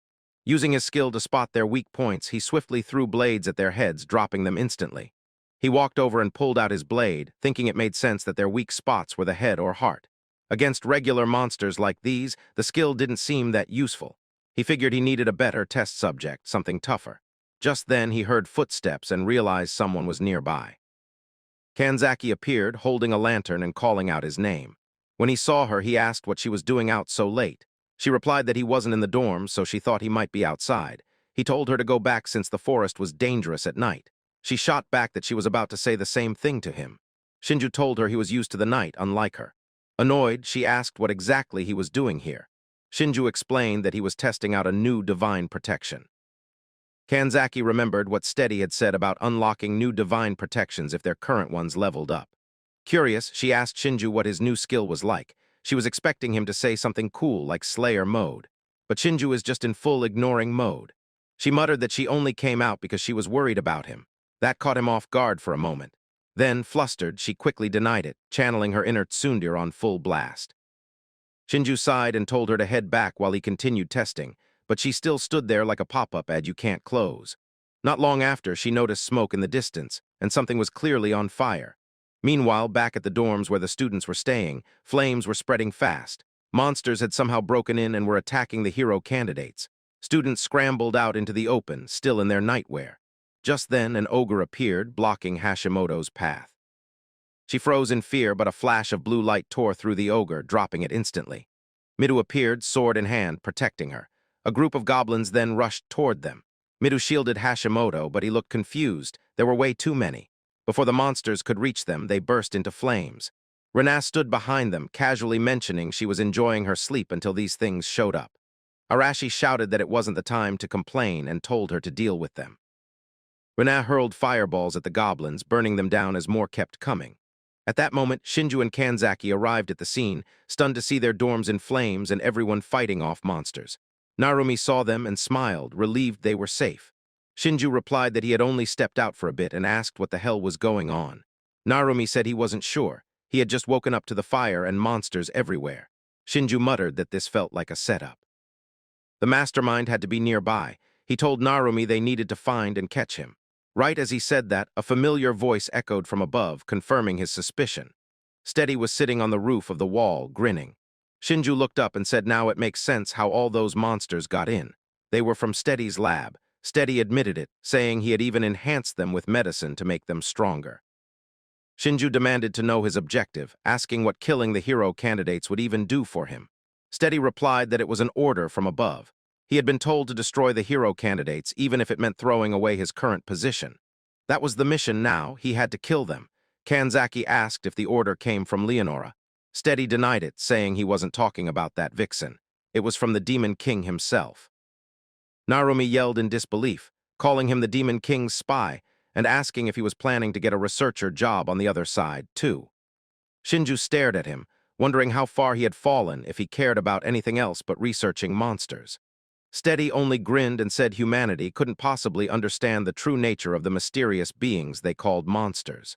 Using his skill to spot their weak points, he swiftly threw blades at their heads, dropping them instantly. He walked over and pulled out his blade, thinking it made sense that their weak spots were the head or heart. Against regular monsters like these, the skill didn't seem that useful. He figured he needed a better test subject, something tougher. Just then, he heard footsteps and realized someone was nearby. Kanzaki appeared, holding a lantern and calling out his name. When he saw her, he asked what she was doing out so late. She replied that he wasn't in the dorms, so she thought he might be outside. He told her to go back since the forest was dangerous at night. She shot back that she was about to say the same thing to him. Shinju told her he was used to the night, unlike her. Annoyed, she asked what exactly he was doing here. Shinju explained that he was testing out a new divine protection. Kanzaki remembered what Steady had said about unlocking new divine protections if their current ones leveled up. Curious, she asked Shinju what his new skill was like. She was expecting him to say something cool like Slayer mode. But Shinju is just in full ignoring mode. She muttered that she only came out because she was worried about him. That caught him off guard for a moment. Then, flustered, she quickly denied it, channeling her inner tsundere on full blast. Shinju sighed and told her to head back while he continued testing, but she still stood there like a pop-up ad you can't close. Not long after, she noticed smoke in the distance, and something was clearly on fire. Meanwhile, back at the dorms where the students were staying, flames were spreading fast. Monsters had somehow broken in and were attacking the hero candidates. Students scrambled out into the open, still in their nightwear. Just then, an ogre appeared, blocking Hashimoto's path. She froze in fear, but a flash of blue light tore through the ogre, dropping it instantly. Midu appeared, sword in hand, protecting her. A group of goblins then rushed toward them. Midu shielded Hashimoto, but he looked confused. There were way too many. Before the monsters could reach them, they burst into flames. Renaa stood behind them, casually mentioning she was enjoying her sleep until these things showed up. Arashi shouted that it wasn't the time to complain and told her to deal with them. Renaa hurled fireballs at the goblins, burning them down as more kept coming. At that moment, Shinju and Kanzaki arrived at the scene, stunned to see their dorms in flames and everyone fighting off monsters. Narumi saw them and smiled, relieved they were safe. Shinju replied that he had only stepped out for a bit and asked what the hell was going on. Narumi said he wasn't sure. He had just woken up to the fire and monsters everywhere. Shinju muttered that this felt like a setup. The mastermind had to be nearby. He told Narumi they needed to find and catch him. Right as he said that, a familiar voice echoed from above, confirming his suspicion. Steady was sitting on the roof of the wall, grinning. Shinju looked up and said now it makes sense how all those monsters got in. They were from Steady's lab. Steady admitted it, saying he had even enhanced them with medicine to make them stronger. Shinju demanded to know his objective, asking what killing the hero candidates would even do for him. Steady replied that it was an order from above. He had been told to destroy the hero candidates, even if it meant throwing away his current position. That was the mission now, he had to kill them. Kanzaki asked if the order came from Leonora. Steady denied it, saying he wasn't talking about that vixen. It was from the Demon King himself. Narumi yelled in disbelief, calling him the Demon King's spy, and asking if he was planning to get a researcher job on the other side, too. Shinju stared at him, wondering how far he had fallen if he cared about anything else but researching monsters. Steady only grinned and said humanity couldn't possibly understand the true nature of the mysterious beings they called monsters.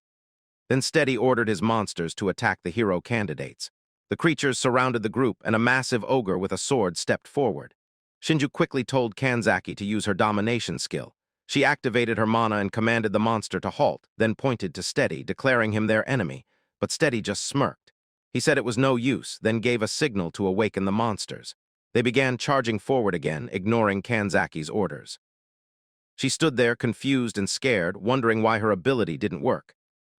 Then Steady ordered his monsters to attack the hero candidates. The creatures surrounded the group, and a massive ogre with a sword stepped forward. Shinju quickly told Kanzaki to use her domination skill. She activated her mana and commanded the monster to halt, then pointed to Steady, declaring him their enemy, but Steady just smirked. He said it was no use, then gave a signal to awaken the monsters. They began charging forward again, ignoring Kanzaki's orders. She stood there, confused and scared, wondering why her ability didn't work.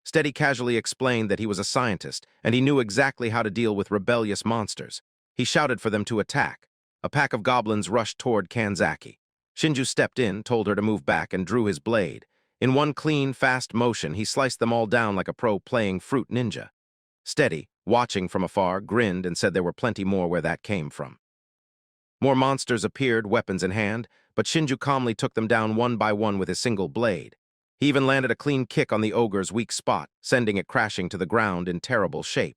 Steady casually explained that he was a scientist, and he knew exactly how to deal with rebellious monsters. He shouted for them to attack. A pack of goblins rushed toward Kanzaki. Shinju stepped in, told her to move back, and drew his blade. In one clean, fast motion, he sliced them all down like a pro playing Fruit Ninja. Steady, watching from afar, grinned and said there were plenty more where that came from. More monsters appeared, weapons in hand, but Shinju calmly took them down one by one with his single blade. He even landed a clean kick on the ogre's weak spot, sending it crashing to the ground in terrible shape.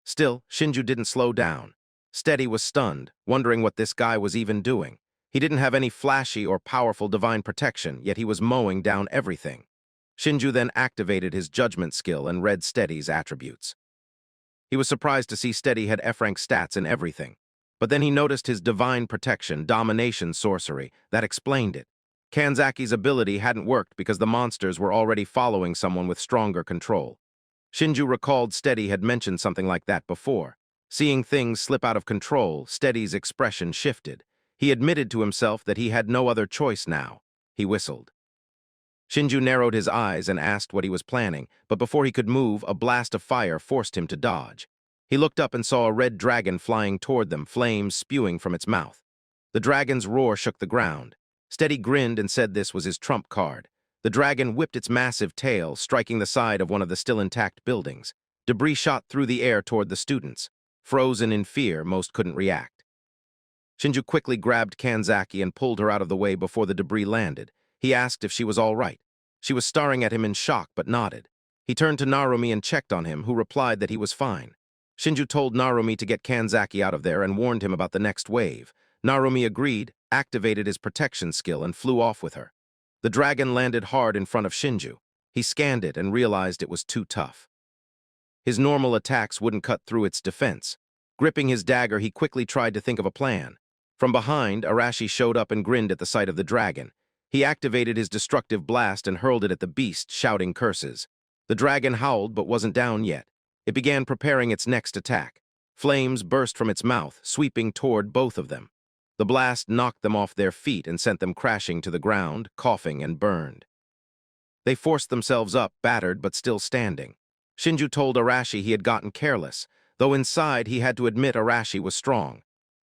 Still, Shinju didn't slow down. Steady was stunned, wondering what this guy was even doing. He didn't have any flashy or powerful divine protection, yet he was mowing down everything. Shinju then activated his judgment skill and read Steady's attributes. He was surprised to see Steady had F-rank stats in everything. But then he noticed his divine protection, domination sorcery. That explained it. Kanzaki's ability hadn't worked because the monsters were already following someone with stronger control. Shinju recalled Steady had mentioned something like that before. Seeing things slip out of control, Steady's expression shifted. He admitted to himself that he had no other choice now. He whistled. Shinju narrowed his eyes and asked what he was planning, but before he could move, a blast of fire forced him to dodge. He looked up and saw a red dragon flying toward them, flames spewing from its mouth. The dragon's roar shook the ground. Steady grinned and said this was his trump card. The dragon whipped its massive tail, striking the side of one of the still intact buildings. Debris shot through the air toward the students. Frozen in fear, most couldn't react. Shinju quickly grabbed Kanzaki and pulled her out of the way before the debris landed. He asked if she was all right. She was staring at him in shock but nodded. He turned to Narumi and checked on him, who replied that he was fine. Shinju told Narumi to get Kanzaki out of there and warned him about the next wave. Narumi agreed, activated his protection skill, and flew off with her. The dragon landed hard in front of Shinju. He scanned it and realized it was too tough. His normal attacks wouldn't cut through its defense. Gripping his dagger, he quickly tried to think of a plan. From behind, Arashi showed up and grinned at the sight of the dragon. He activated his destructive blast and hurled it at the beast, shouting curses. The dragon howled but wasn't down yet. It began preparing its next attack. Flames burst from its mouth, sweeping toward both of them. The blast knocked them off their feet and sent them crashing to the ground, coughing and burned. They forced themselves up, battered but still standing. Shinju told Arashi he had gotten careless, though inside he had to admit Arashi was strong.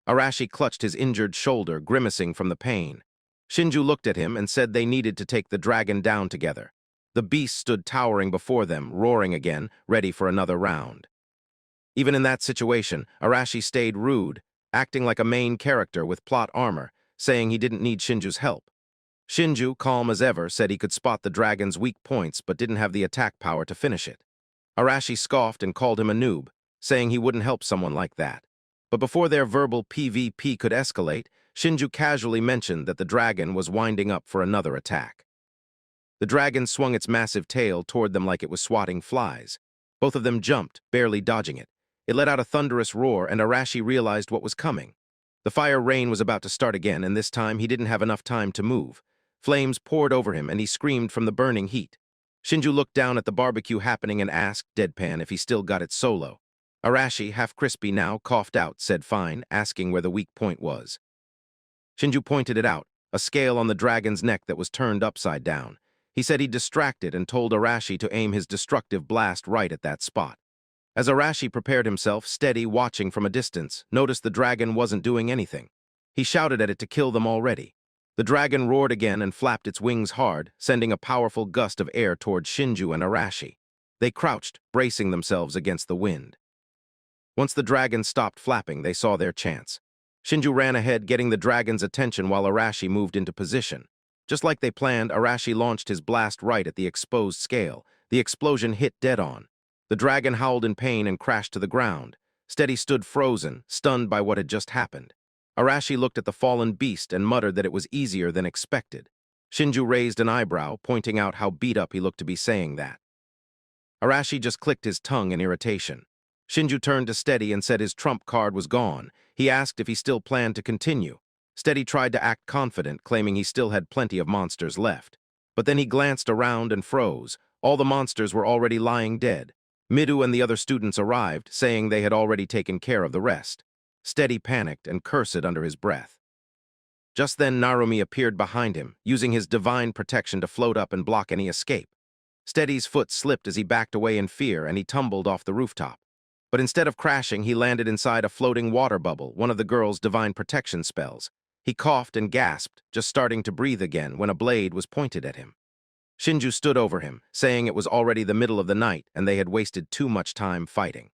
Arashi clutched his injured shoulder, grimacing from the pain. Shinju looked at him and said they needed to take the dragon down together. The beast stood towering before them, roaring again, ready for another round. Even in that situation, Arashi stayed rude, acting like a main character with plot armor, saying he didn't need Shinju's help. Shinju, calm as ever, said he could spot the dragon's weak points but didn't have the attack power to finish it. Arashi scoffed and called him a noob, saying he wouldn't help someone like that. But before their verbal PvP could escalate, Shinju casually mentioned that the dragon was winding up for another attack. The dragon swung its massive tail toward them like it was swatting flies. Both of them jumped, barely dodging it. It let out a thunderous roar, and Arashi realized what was coming. The fire rain was about to start again, and this time he didn't have enough time to move. Flames poured over him, and he screamed from the burning heat. Shinju looked down at the barbecue happening and asked, deadpan, if he still got it solo. Arashi, half crispy now, coughed out, said fine, asking where the weak point was. Shinju pointed it out, a scale on the dragon's neck that was turned upside down. He said he'd distract it and told Arashi to aim his destructive blast right at that spot. As Arashi prepared himself, steady, watching from a distance, noticed the dragon wasn't doing anything. He shouted at it to kill them already. The dragon roared again and flapped its wings hard, sending a powerful gust of air toward Shinju and Arashi. They crouched, bracing themselves against the wind. Once the dragon stopped flapping, they saw their chance. Shinju ran ahead, getting the dragon's attention while Arashi moved into position. Just like they planned, Arashi launched his blast right at the exposed scale. The explosion hit dead on. The dragon howled in pain and crashed to the ground. Steady stood frozen, stunned by what had just happened. Arashi looked at the fallen beast and muttered that it was easier than expected. Shinju raised an eyebrow, pointing out how beat up he looked to be saying that. Arashi just clicked his tongue in irritation. Shinju turned to Steady and said his trump card was gone. He asked if he still planned to continue. Steady tried to act confident, claiming he still had plenty of monsters left. But then he glanced around and froze. All the monsters were already lying dead. Midu and the other students arrived, saying they had already taken care of the rest. Steady panicked and cursed under his breath. Just then Narumi appeared behind him, using his divine protection to float up and block any escape. Steady's foot slipped as he backed away in fear, and he tumbled off the rooftop. But instead of crashing, he landed inside a floating water bubble, one of the girl's divine protection spells. He coughed and gasped, just starting to breathe again when a blade was pointed at him. Shinju stood over him, saying it was already the middle of the night and they had wasted too much time fighting.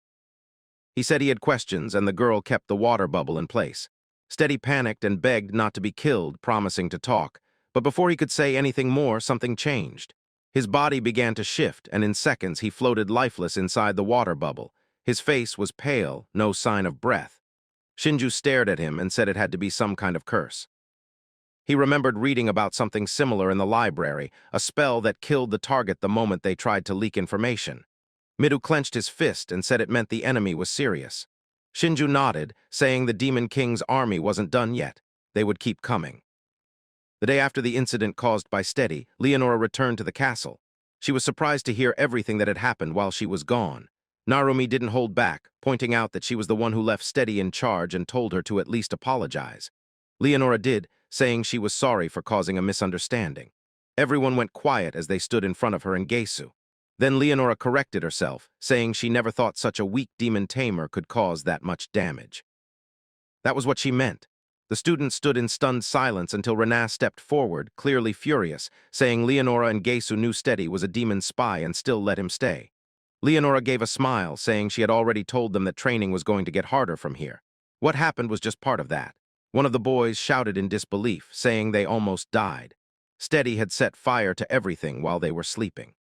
He said he had questions, and the girl kept the water bubble in place. Steady panicked and begged not to be killed, promising to talk. But before he could say anything more, something changed. His body began to shift, and in seconds he floated lifeless inside the water bubble. His face was pale, no sign of breath. Shinju stared at him and said it had to be some kind of curse. He remembered reading about something similar in the library, a spell that killed the target the moment they tried to leak information. Midu clenched his fist and said it meant the enemy was serious. Shinju nodded, saying the Demon King's army wasn't done yet. They would keep coming. The day after the incident caused by Steady, Leonora returned to the castle. She was surprised to hear everything that had happened while she was gone. Narumi didn't hold back, pointing out that she was the one who left Steady in charge and told her to at least apologize. Leonora did, saying she was sorry for causing a misunderstanding. Everyone went quiet as they stood in front of her and Gesu. Then Leonora corrected herself, saying she never thought such a weak demon tamer could cause that much damage. That was what she meant. The students stood in stunned silence until Rena stepped forward, clearly furious, saying Leonora and Gesu knew Steady was a demon spy and still let him stay. Leonora gave a smile, saying she had already told them that training was going to get harder from here. What happened was just part of that. One of the boys shouted in disbelief, saying they almost died. Steady had set fire to everything while they were sleeping.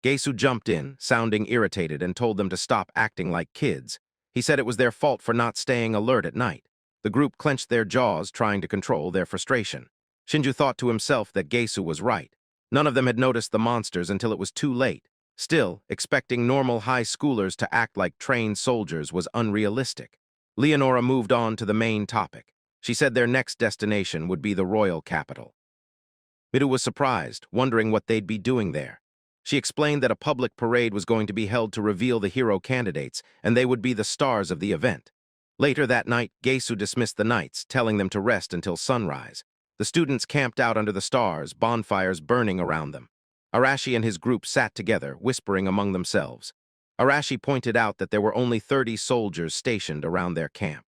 Gesu jumped in, sounding irritated, and told them to stop acting like kids. He said it was their fault for not staying alert at night. The group clenched their jaws, trying to control their frustration. Shinju thought to himself that Gesu was right. None of them had noticed the monsters until it was too late. Still, expecting normal high schoolers to act like trained soldiers was unrealistic. Leonora moved on to the main topic. She said their next destination would be the royal capital. Midu was surprised, wondering what they'd be doing there. She explained that a public parade was going to be held to reveal the hero candidates, and they would be the stars of the event. Later that night, Gesu dismissed the knights, telling them to rest until sunrise. The students camped out under the stars, bonfires burning around them. Arashi and his group sat together, whispering among themselves. Arashi pointed out that there were only 30 soldiers stationed around their camp.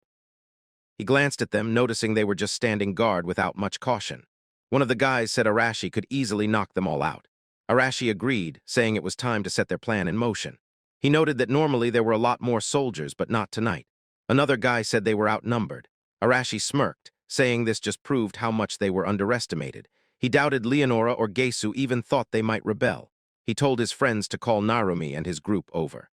He glanced at them, noticing they were just standing guard without much caution. One of the guys said Arashi could easily knock them all out. Arashi agreed, saying it was time to set their plan in motion. He noted that normally there were a lot more soldiers, but not tonight. Another guy said they were outnumbered. Arashi smirked, saying this just proved how much they were underestimated. He doubted Leonora or Gesu even thought they might rebel. He told his friends to call Narumi and his group over.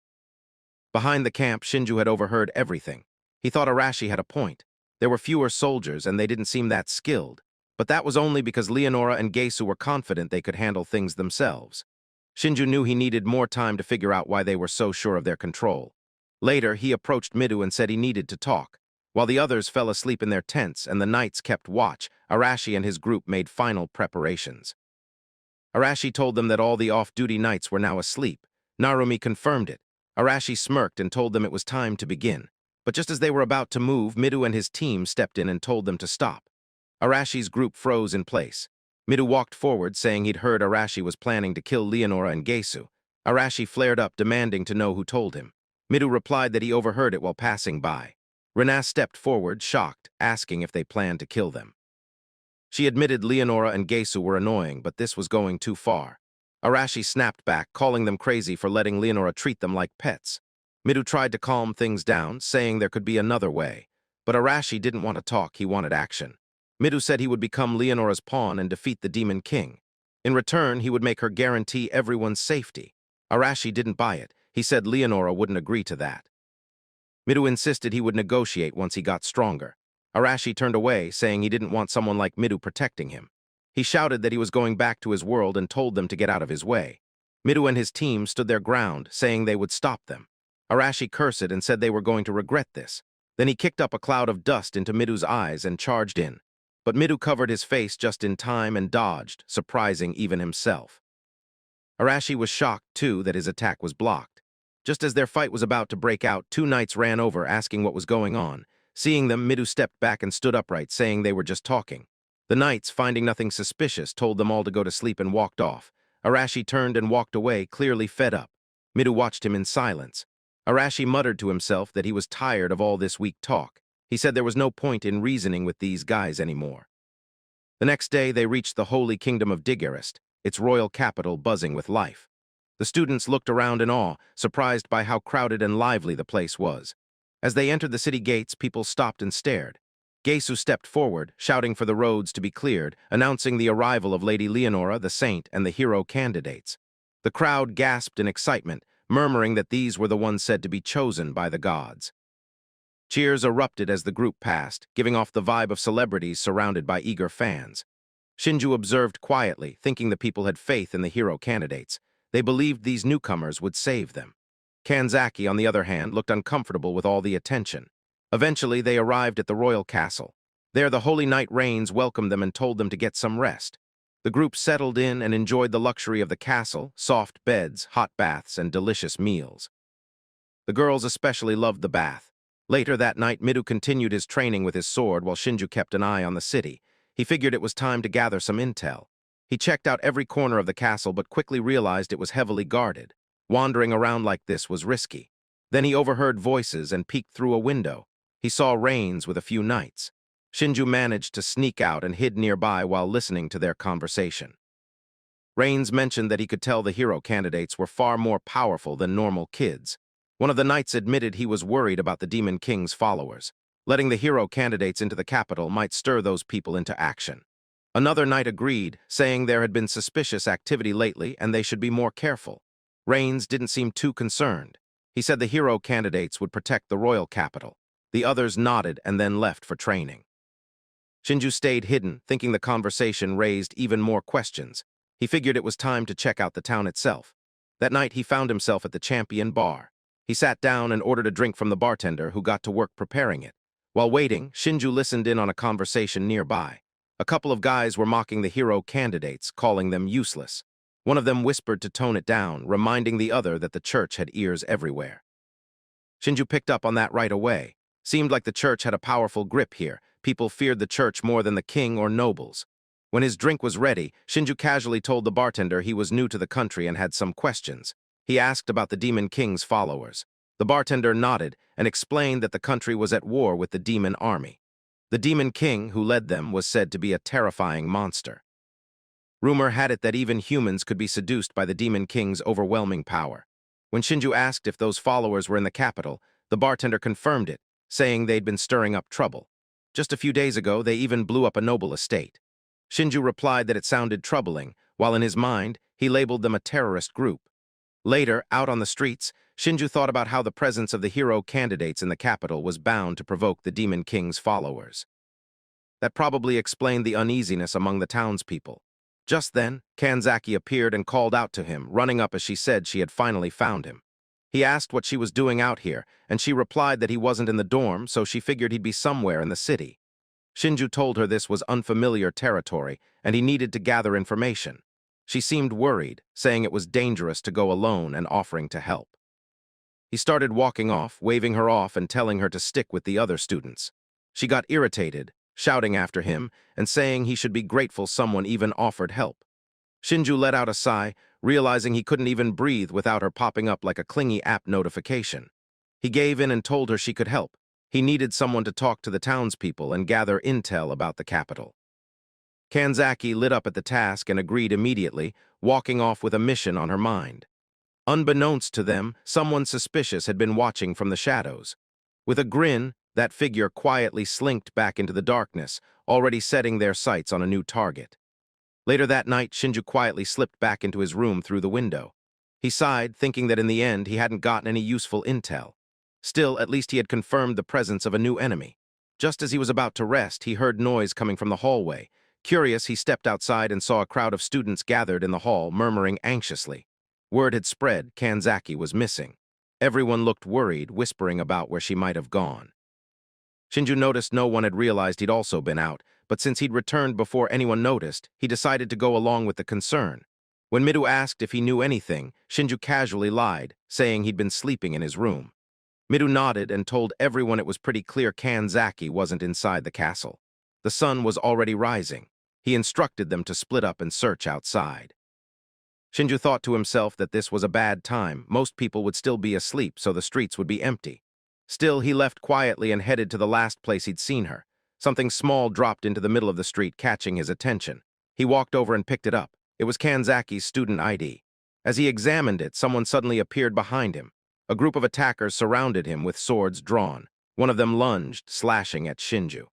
Behind the camp, Shinju had overheard everything. He thought Arashi had a point. There were fewer soldiers and they didn't seem that skilled, but that was only because Leonora and Gesu were confident they could handle things themselves. Shinju knew he needed more time to figure out why they were so sure of their control. Later, he approached Midu and said he needed to talk. While the others fell asleep in their tents and the knights kept watch, Arashi and his group made final preparations. Arashi told them that all the off-duty knights were now asleep. Narumi confirmed it. Arashi smirked and told them it was time to begin. But just as they were about to move, Midu and his team stepped in and told them to stop. Arashi's group froze in place. Midu walked forward, saying he'd heard Arashi was planning to kill Leonora and Gesu. Arashi flared up, demanding to know who told him. Midu replied that he overheard it while passing by. Renas stepped forward, shocked, asking if they planned to kill them. She admitted Leonora and Gesu were annoying, but this was going too far. Arashi snapped back, calling them crazy for letting Leonora treat them like pets. Midu tried to calm things down, saying there could be another way. But Arashi didn't want to talk, he wanted action. Midu said he would become Leonora's pawn and defeat the Demon King. In return, he would make her guarantee everyone's safety. Arashi didn't buy it. He said Leonora wouldn't agree to that. Midu insisted he would negotiate once he got stronger. Arashi turned away, saying he didn't want someone like Midu protecting him. He shouted that he was going back to his world and told them to get out of his way. Midu and his team stood their ground, saying they would stop them. Arashi cursed and said they were going to regret this. Then he kicked up a cloud of dust into Midu's eyes and charged in. But Midu covered his face just in time and dodged, surprising even himself. Arashi was shocked, too, that his attack was blocked. Just as their fight was about to break out, two knights ran over, asking what was going on. Seeing them, Midu stepped back and stood upright, saying they were just talking. The knights, finding nothing suspicious, told them all to go to sleep and walked off. Arashi turned and walked away, clearly fed up. Midu watched him in silence. Arashi muttered to himself that he was tired of all this weak talk. He said there was no point in reasoning with these guys anymore. The next day, they reached the holy kingdom of Isekai'd, its royal capital buzzing with life. The students looked around in awe, surprised by how crowded and lively the place was. As they entered the city gates, people stopped and stared. Gesu stepped forward, shouting for the roads to be cleared, announcing the arrival of Lady Leonora, the saint, and the hero candidates. The crowd gasped in excitement, murmuring that these were the ones said to be chosen by the gods. Cheers erupted as the group passed, giving off the vibe of celebrities surrounded by eager fans. Shinju observed quietly, thinking the people had faith in the hero candidates. They believed these newcomers would save them. Kanzaki, on the other hand, looked uncomfortable with all the attention. Eventually, they arrived at the royal castle. There, the Holy Knight Rains welcomed them and told them to get some rest. The group settled in and enjoyed the luxury of the castle, soft beds, hot baths, and delicious meals. The girls especially loved the bath. Later that night, Midu continued his training with his sword while Shinju kept an eye on the city. He figured it was time to gather some intel. He checked out every corner of the castle but quickly realized it was heavily guarded. Wandering around like this was risky. Then he overheard voices and peeked through a window. He saw Rains with a few knights. Shinju managed to sneak out and hid nearby while listening to their conversation. Rains mentioned that he could tell the hero candidates were far more powerful than normal kids. One of the knights admitted he was worried about the Demon King's followers. Letting the hero candidates into the capital might stir those people into action. Another knight agreed, saying there had been suspicious activity lately and they should be more careful. Rains didn't seem too concerned. He said the hero candidates would protect the royal capital. The others nodded and then left for training. Shinju stayed hidden, thinking the conversation raised even more questions. He figured it was time to check out the town itself. That night, he found himself at the Champion Bar. He sat down and ordered a drink from the bartender, who got to work preparing it. While waiting, Shinju listened in on a conversation nearby. A couple of guys were mocking the hero candidates, calling them useless. One of them whispered to tone it down, reminding the other that the church had ears everywhere. Shinju picked up on that right away. Seemed like the church had a powerful grip here. People feared the church more than the king or nobles. When his drink was ready, Shinju casually told the bartender he was new to the country and had some questions. He asked about the Demon King's followers. The bartender nodded and explained that the country was at war with the demon army. The Demon King, who led them, was said to be a terrifying monster. Rumor had it that even humans could be seduced by the Demon King's overwhelming power. When Shinju asked if those followers were in the capital, the bartender confirmed it, saying they'd been stirring up trouble. Just a few days ago, they even blew up a noble estate. Shinju replied that it sounded troubling, while in his mind, he labeled them a terrorist group. Later, out on the streets, Shinju thought about how the presence of the hero candidates in the capital was bound to provoke the Demon King's followers. That probably explained the uneasiness among the townspeople. Just then, Kanzaki appeared and called out to him, running up as she said she had finally found him. He asked what she was doing out here, and she replied that he wasn't in the dorm, so she figured he'd be somewhere in the city. Shinju told her this was unfamiliar territory, and he needed to gather information. She seemed worried, saying it was dangerous to go alone and offering to help. He started walking off, waving her off and telling her to stick with the other students. She got irritated, shouting after him and saying he should be grateful someone even offered help. Shinju let out a sigh, realizing he couldn't even breathe without her popping up like a clingy app notification. He gave in and told her she could help. He needed someone to talk to the townspeople and gather intel about the capital. Kanzaki lit up at the task and agreed immediately, walking off with a mission on her mind. Unbeknownst to them, someone suspicious had been watching from the shadows. With a grin, that figure quietly slinked back into the darkness, already setting their sights on a new target. Later that night, Shinju quietly slipped back into his room through the window. He sighed, thinking that in the end he hadn't gotten any useful intel. Still, at least he had confirmed the presence of a new enemy. Just as he was about to rest, he heard noise coming from the hallway. Curious, he stepped outside and saw a crowd of students gathered in the hall, murmuring anxiously. Word had spread Kanzaki was missing. Everyone looked worried, whispering about where she might have gone. Shinju noticed no one had realized he'd also been out, but since he'd returned before anyone noticed, he decided to go along with the concern. When Midu asked if he knew anything, Shinju casually lied, saying he'd been sleeping in his room. Midu nodded and told everyone it was pretty clear Kanzaki wasn't inside the castle. The sun was already rising. He instructed them to split up and search outside. Shinju thought to himself that this was a bad time. Most people would still be asleep, so the streets would be empty. Still, he left quietly and headed to the last place he'd seen her. Something small dropped into the middle of the street, catching his attention. He walked over and picked it up. It was Kanzaki's student ID. As he examined it, someone suddenly appeared behind him. A group of attackers surrounded him with swords drawn. One of them lunged, slashing at Shinju.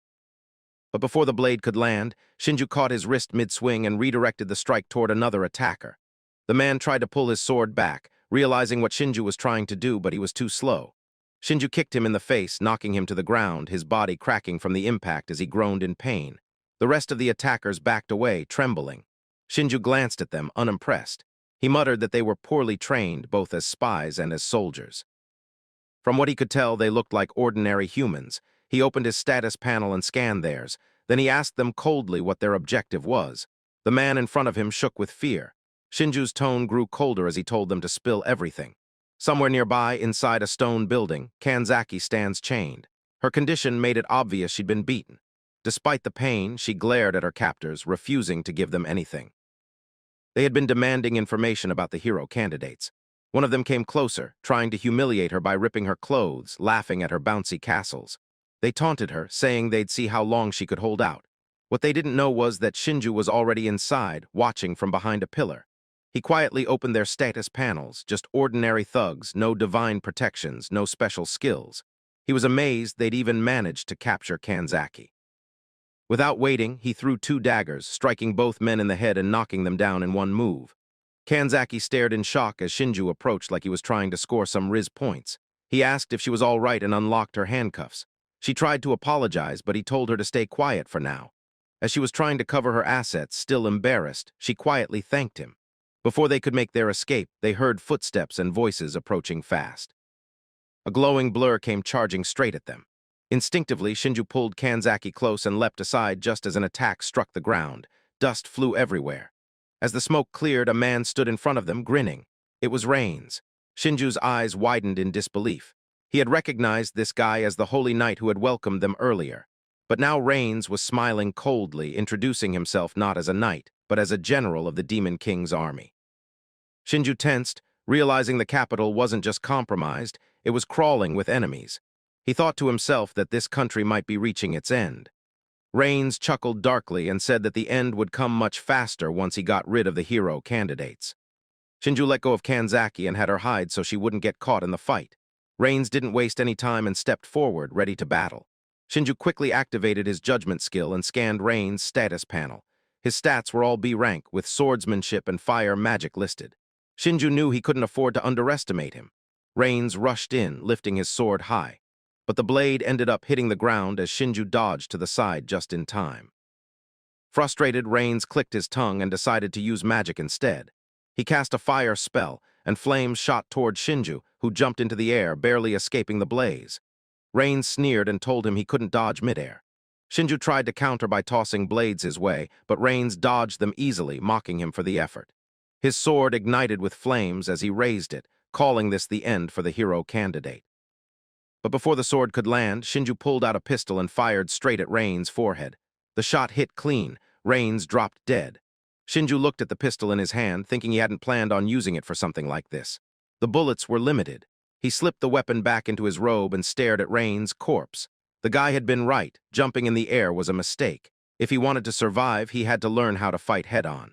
But before the blade could land, Shinju caught his wrist mid-swing and redirected the strike toward another attacker. The man tried to pull his sword back, realizing what Shinju was trying to do, but he was too slow. Shinju kicked him in the face, knocking him to the ground, his body cracking from the impact as he groaned in pain. The rest of the attackers backed away, trembling. Shinju glanced at them, unimpressed. He muttered that they were poorly trained, both as spies and as soldiers. From what he could tell, they looked like ordinary humans. He opened his status panel and scanned theirs. Then he asked them coldly what their objective was. The man in front of him shook with fear. Shinju's tone grew colder as he told them to spill everything. Somewhere nearby, inside a stone building, Kanzaki stands chained. Her condition made it obvious she'd been beaten. Despite the pain, she glared at her captors, refusing to give them anything. They had been demanding information about the hero candidates. One of them came closer, trying to humiliate her by ripping her clothes, laughing at her bouncy castles. They taunted her, saying they'd see how long she could hold out. What they didn't know was that Shinju was already inside, watching from behind a pillar. He quietly opened their status panels, just ordinary thugs, no divine protections, no special skills. He was amazed they'd even managed to capture Kanzaki. Without waiting, he threw 2 daggers, striking both men in the head and knocking them down in one move. Kanzaki stared in shock as Shinju approached like he was trying to score some Riz points. He asked if she was all right and unlocked her handcuffs. She tried to apologize, but he told her to stay quiet for now. As she was trying to cover her assets, still embarrassed, she quietly thanked him. Before they could make their escape, they heard footsteps and voices approaching fast. A glowing blur came charging straight at them. Instinctively, Shinju pulled Kanzaki close and leapt aside just as an attack struck the ground. Dust flew everywhere. As the smoke cleared, a man stood in front of them, grinning. It was Rains. Shinju's eyes widened in disbelief. He had recognized this guy as the holy knight who had welcomed them earlier. But now Rains was smiling coldly, introducing himself not as a knight, but as a general of the Demon King's army. Shinju tensed, realizing the capital wasn't just compromised, it was crawling with enemies. He thought to himself that this country might be reaching its end. Rains chuckled darkly and said that the end would come much faster once he got rid of the hero candidates. Shinju let go of Kanzaki and had her hide so she wouldn't get caught in the fight. Rains didn't waste any time and stepped forward, ready to battle. Shinju quickly activated his judgment skill and scanned Rains' status panel. His stats were all B rank, with swordsmanship and fire magic listed. Shinju knew he couldn't afford to underestimate him. Rains rushed in, lifting his sword high. But the blade ended up hitting the ground as Shinju dodged to the side just in time. Frustrated, Rains clicked his tongue and decided to use magic instead. He cast a fire spell, and flames shot toward Shinju, who jumped into the air, barely escaping the blaze. Rains sneered and told him he couldn't dodge midair. Shinju tried to counter by tossing blades his way, but Rains dodged them easily, mocking him for the effort. His sword ignited with flames as he raised it, calling this the end for the hero candidate. But before the sword could land, Shinju pulled out a pistol and fired straight at Rains' forehead. The shot hit clean. Rains dropped dead. Shinju looked at the pistol in his hand, thinking he hadn't planned on using it for something like this. The bullets were limited. He slipped the weapon back into his robe and stared at Rains' corpse. The guy had been right. Jumping in the air was a mistake. If he wanted to survive, he had to learn how to fight head-on.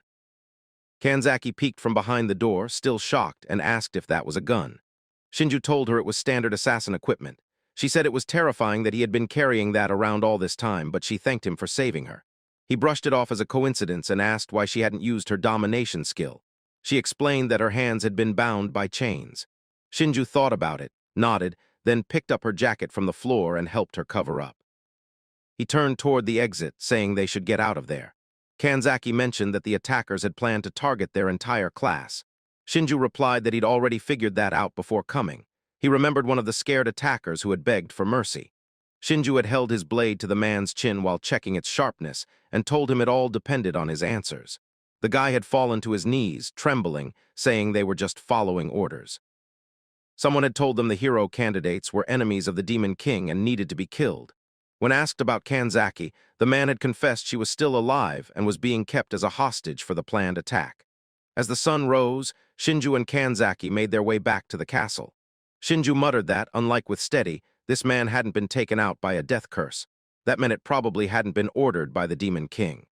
Kanzaki peeked from behind the door, still shocked, and asked if that was a gun. Shinju told her it was standard assassin equipment. She said it was terrifying that he had been carrying that around all this time, but she thanked him for saving her. He brushed it off as a coincidence and asked why she hadn't used her domination skill. She explained that her hands had been bound by chains. Shinju thought about it, nodded, then picked up her jacket from the floor and helped her cover up. He turned toward the exit, saying they should get out of there. Kanzaki mentioned that the attackers had planned to target their entire class. Shinju replied that he'd already figured that out before coming. He remembered one of the scared attackers who had begged for mercy. Shinju had held his blade to the man's chin while checking its sharpness and told him it all depended on his answers. The guy had fallen to his knees, trembling, saying they were just following orders. Someone had told them the hero candidates were enemies of the Demon King and needed to be killed. When asked about Kanzaki, the man had confessed she was still alive and was being kept as a hostage for the planned attack. As the sun rose, Shinju and Kanzaki made their way back to the castle. Shinju muttered that, unlike with Steady, this man hadn't been taken out by a death curse. That meant it probably hadn't been ordered by the Demon King.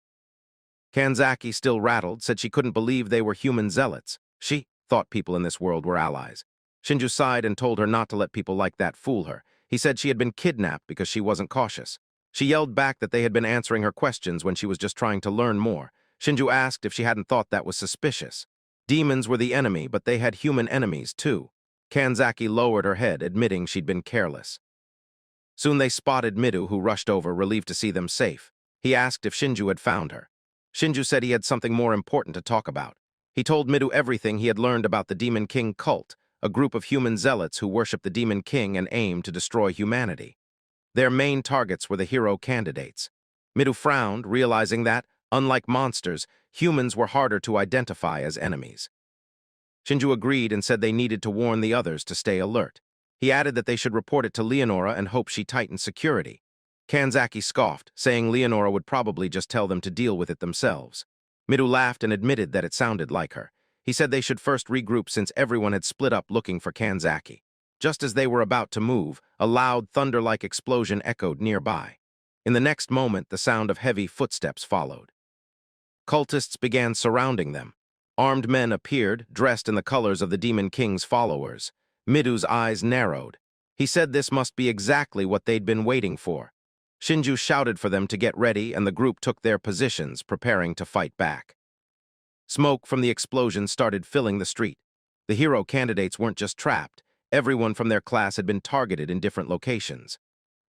Kanzaki, still rattled, said she couldn't believe they were human zealots. She thought people in this world were allies. Shinju sighed and told her not to let people like that fool her. He said she had been kidnapped because she wasn't cautious. She yelled back that they had been answering her questions when she was just trying to learn more. Shinju asked if she hadn't thought that was suspicious. Demons were the enemy, but they had human enemies, too. Kanzaki lowered her head, admitting she'd been careless. Soon they spotted Midu, who rushed over, relieved to see them safe. He asked if Shinju had found her. Shinju said he had something more important to talk about. He told Midu everything he had learned about the Demon King cult, a group of human zealots who worship the Demon King and aim to destroy humanity. Their main targets were the hero candidates. Midu frowned, realizing that, unlike monsters, humans were harder to identify as enemies. Shinju agreed and said they needed to warn the others to stay alert. He added that they should report it to Leonora and hope she tightened security. Kanzaki scoffed, saying Leonora would probably just tell them to deal with it themselves. Midu laughed and admitted that it sounded like her. He said they should first regroup since everyone had split up looking for Kanzaki. Just as they were about to move, a loud, thunder-like explosion echoed nearby. In the next moment, the sound of heavy footsteps followed. Cultists began surrounding them. Armed men appeared, dressed in the colors of the Demon King's followers. Midu's eyes narrowed. He said this must be exactly what they'd been waiting for. Shinju shouted for them to get ready, and the group took their positions, preparing to fight back. Smoke from the explosion started filling the street. The hero candidates weren't just trapped. Everyone from their class had been targeted in different locations.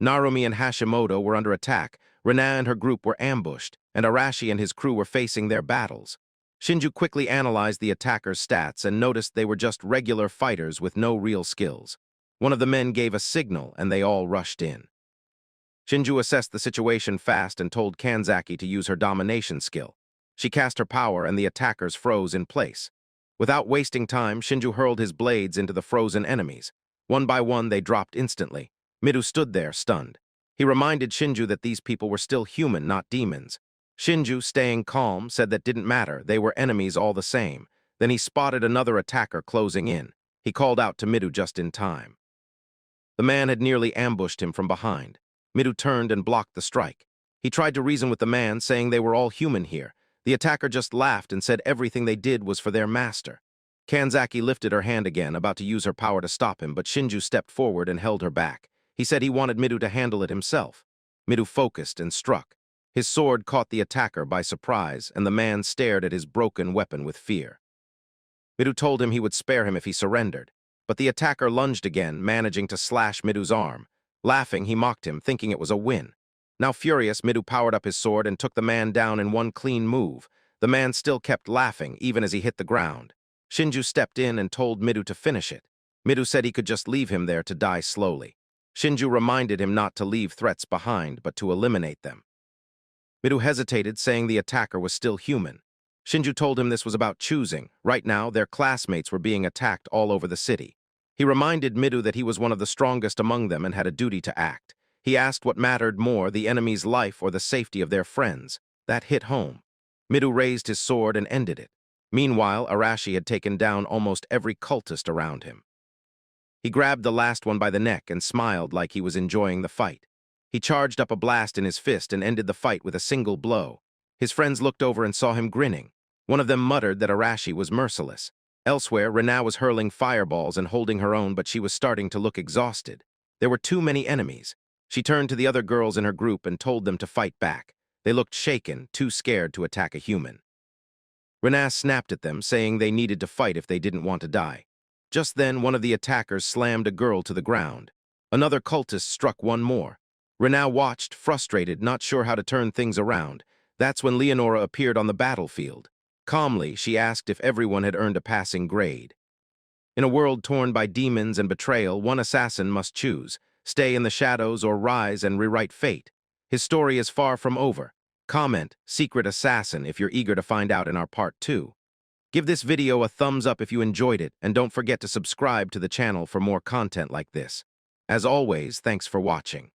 Narumi and Hashimoto were under attack, Rina and her group were ambushed, and Arashi and his crew were facing their battles. Shinju quickly analyzed the attackers' stats and noticed they were just regular fighters with no real skills. One of the men gave a signal, and they all rushed in. Shinju assessed the situation fast and told Kanzaki to use her domination skill. She cast her power, and the attackers froze in place. Without wasting time, Shinju hurled his blades into the frozen enemies. One by one, they dropped instantly. Midu stood there, stunned. He reminded Shinju that these people were still human, not demons. Shinju, staying calm, said that didn't matter, they were enemies all the same. Then he spotted another attacker closing in. He called out to Midu just in time. The man had nearly ambushed him from behind. Midu turned and blocked the strike. He tried to reason with the man, saying they were all human here. The attacker just laughed and said everything they did was for their master. Kanzaki lifted her hand again, about to use her power to stop him, but Shinju stepped forward and held her back. He said he wanted Midu to handle it himself. Midu focused and struck. His sword caught the attacker by surprise, and the man stared at his broken weapon with fear. Midu told him he would spare him if he surrendered. but the attacker lunged again, managing to slash Midu's arm. Laughing, he mocked him, thinking it was a win. Now furious, Midu powered up his sword and took the man down in one clean move. The man still kept laughing, even as he hit the ground. Shinju stepped in and told Midu to finish it. Midu said he could just leave him there to die slowly. Shinju reminded him not to leave threats behind, but to eliminate them. Midu hesitated, saying the attacker was still human. Shinju told him this was about choosing. Right now, their classmates were being attacked all over the city. He reminded Midu that he was one of the strongest among them and had a duty to act. He asked what mattered more, the enemy's life or the safety of their friends. That hit home. Midu raised his sword and ended it. Meanwhile, Arashi had taken down almost every cultist around him. He grabbed the last one by the neck and smiled like he was enjoying the fight. He charged up a blast in his fist and ended the fight with a single blow. His friends looked over and saw him grinning. One of them muttered that Arashi was merciless. Elsewhere, Rina was hurling fireballs and holding her own, but she was starting to look exhausted. There were too many enemies. She turned to the other girls in her group and told them to fight back. They looked shaken, too scared to attack a human. Rina snapped at them, saying they needed to fight if they didn't want to die. Just then, one of the attackers slammed a girl to the ground. Another cultist struck one more. Rina watched, frustrated, not sure how to turn things around. That's when Leonora appeared on the battlefield. Calmly, she asked if everyone had earned a passing grade. In a world torn by demons and betrayal, one assassin must choose: stay in the shadows or rise and rewrite fate. His story is far from over. Comment, Secret Assassin, if you're eager to find out in our part 2. Give this video a thumbs up if you enjoyed it, and don't forget to subscribe to the channel for more content like this. As always, thanks for watching.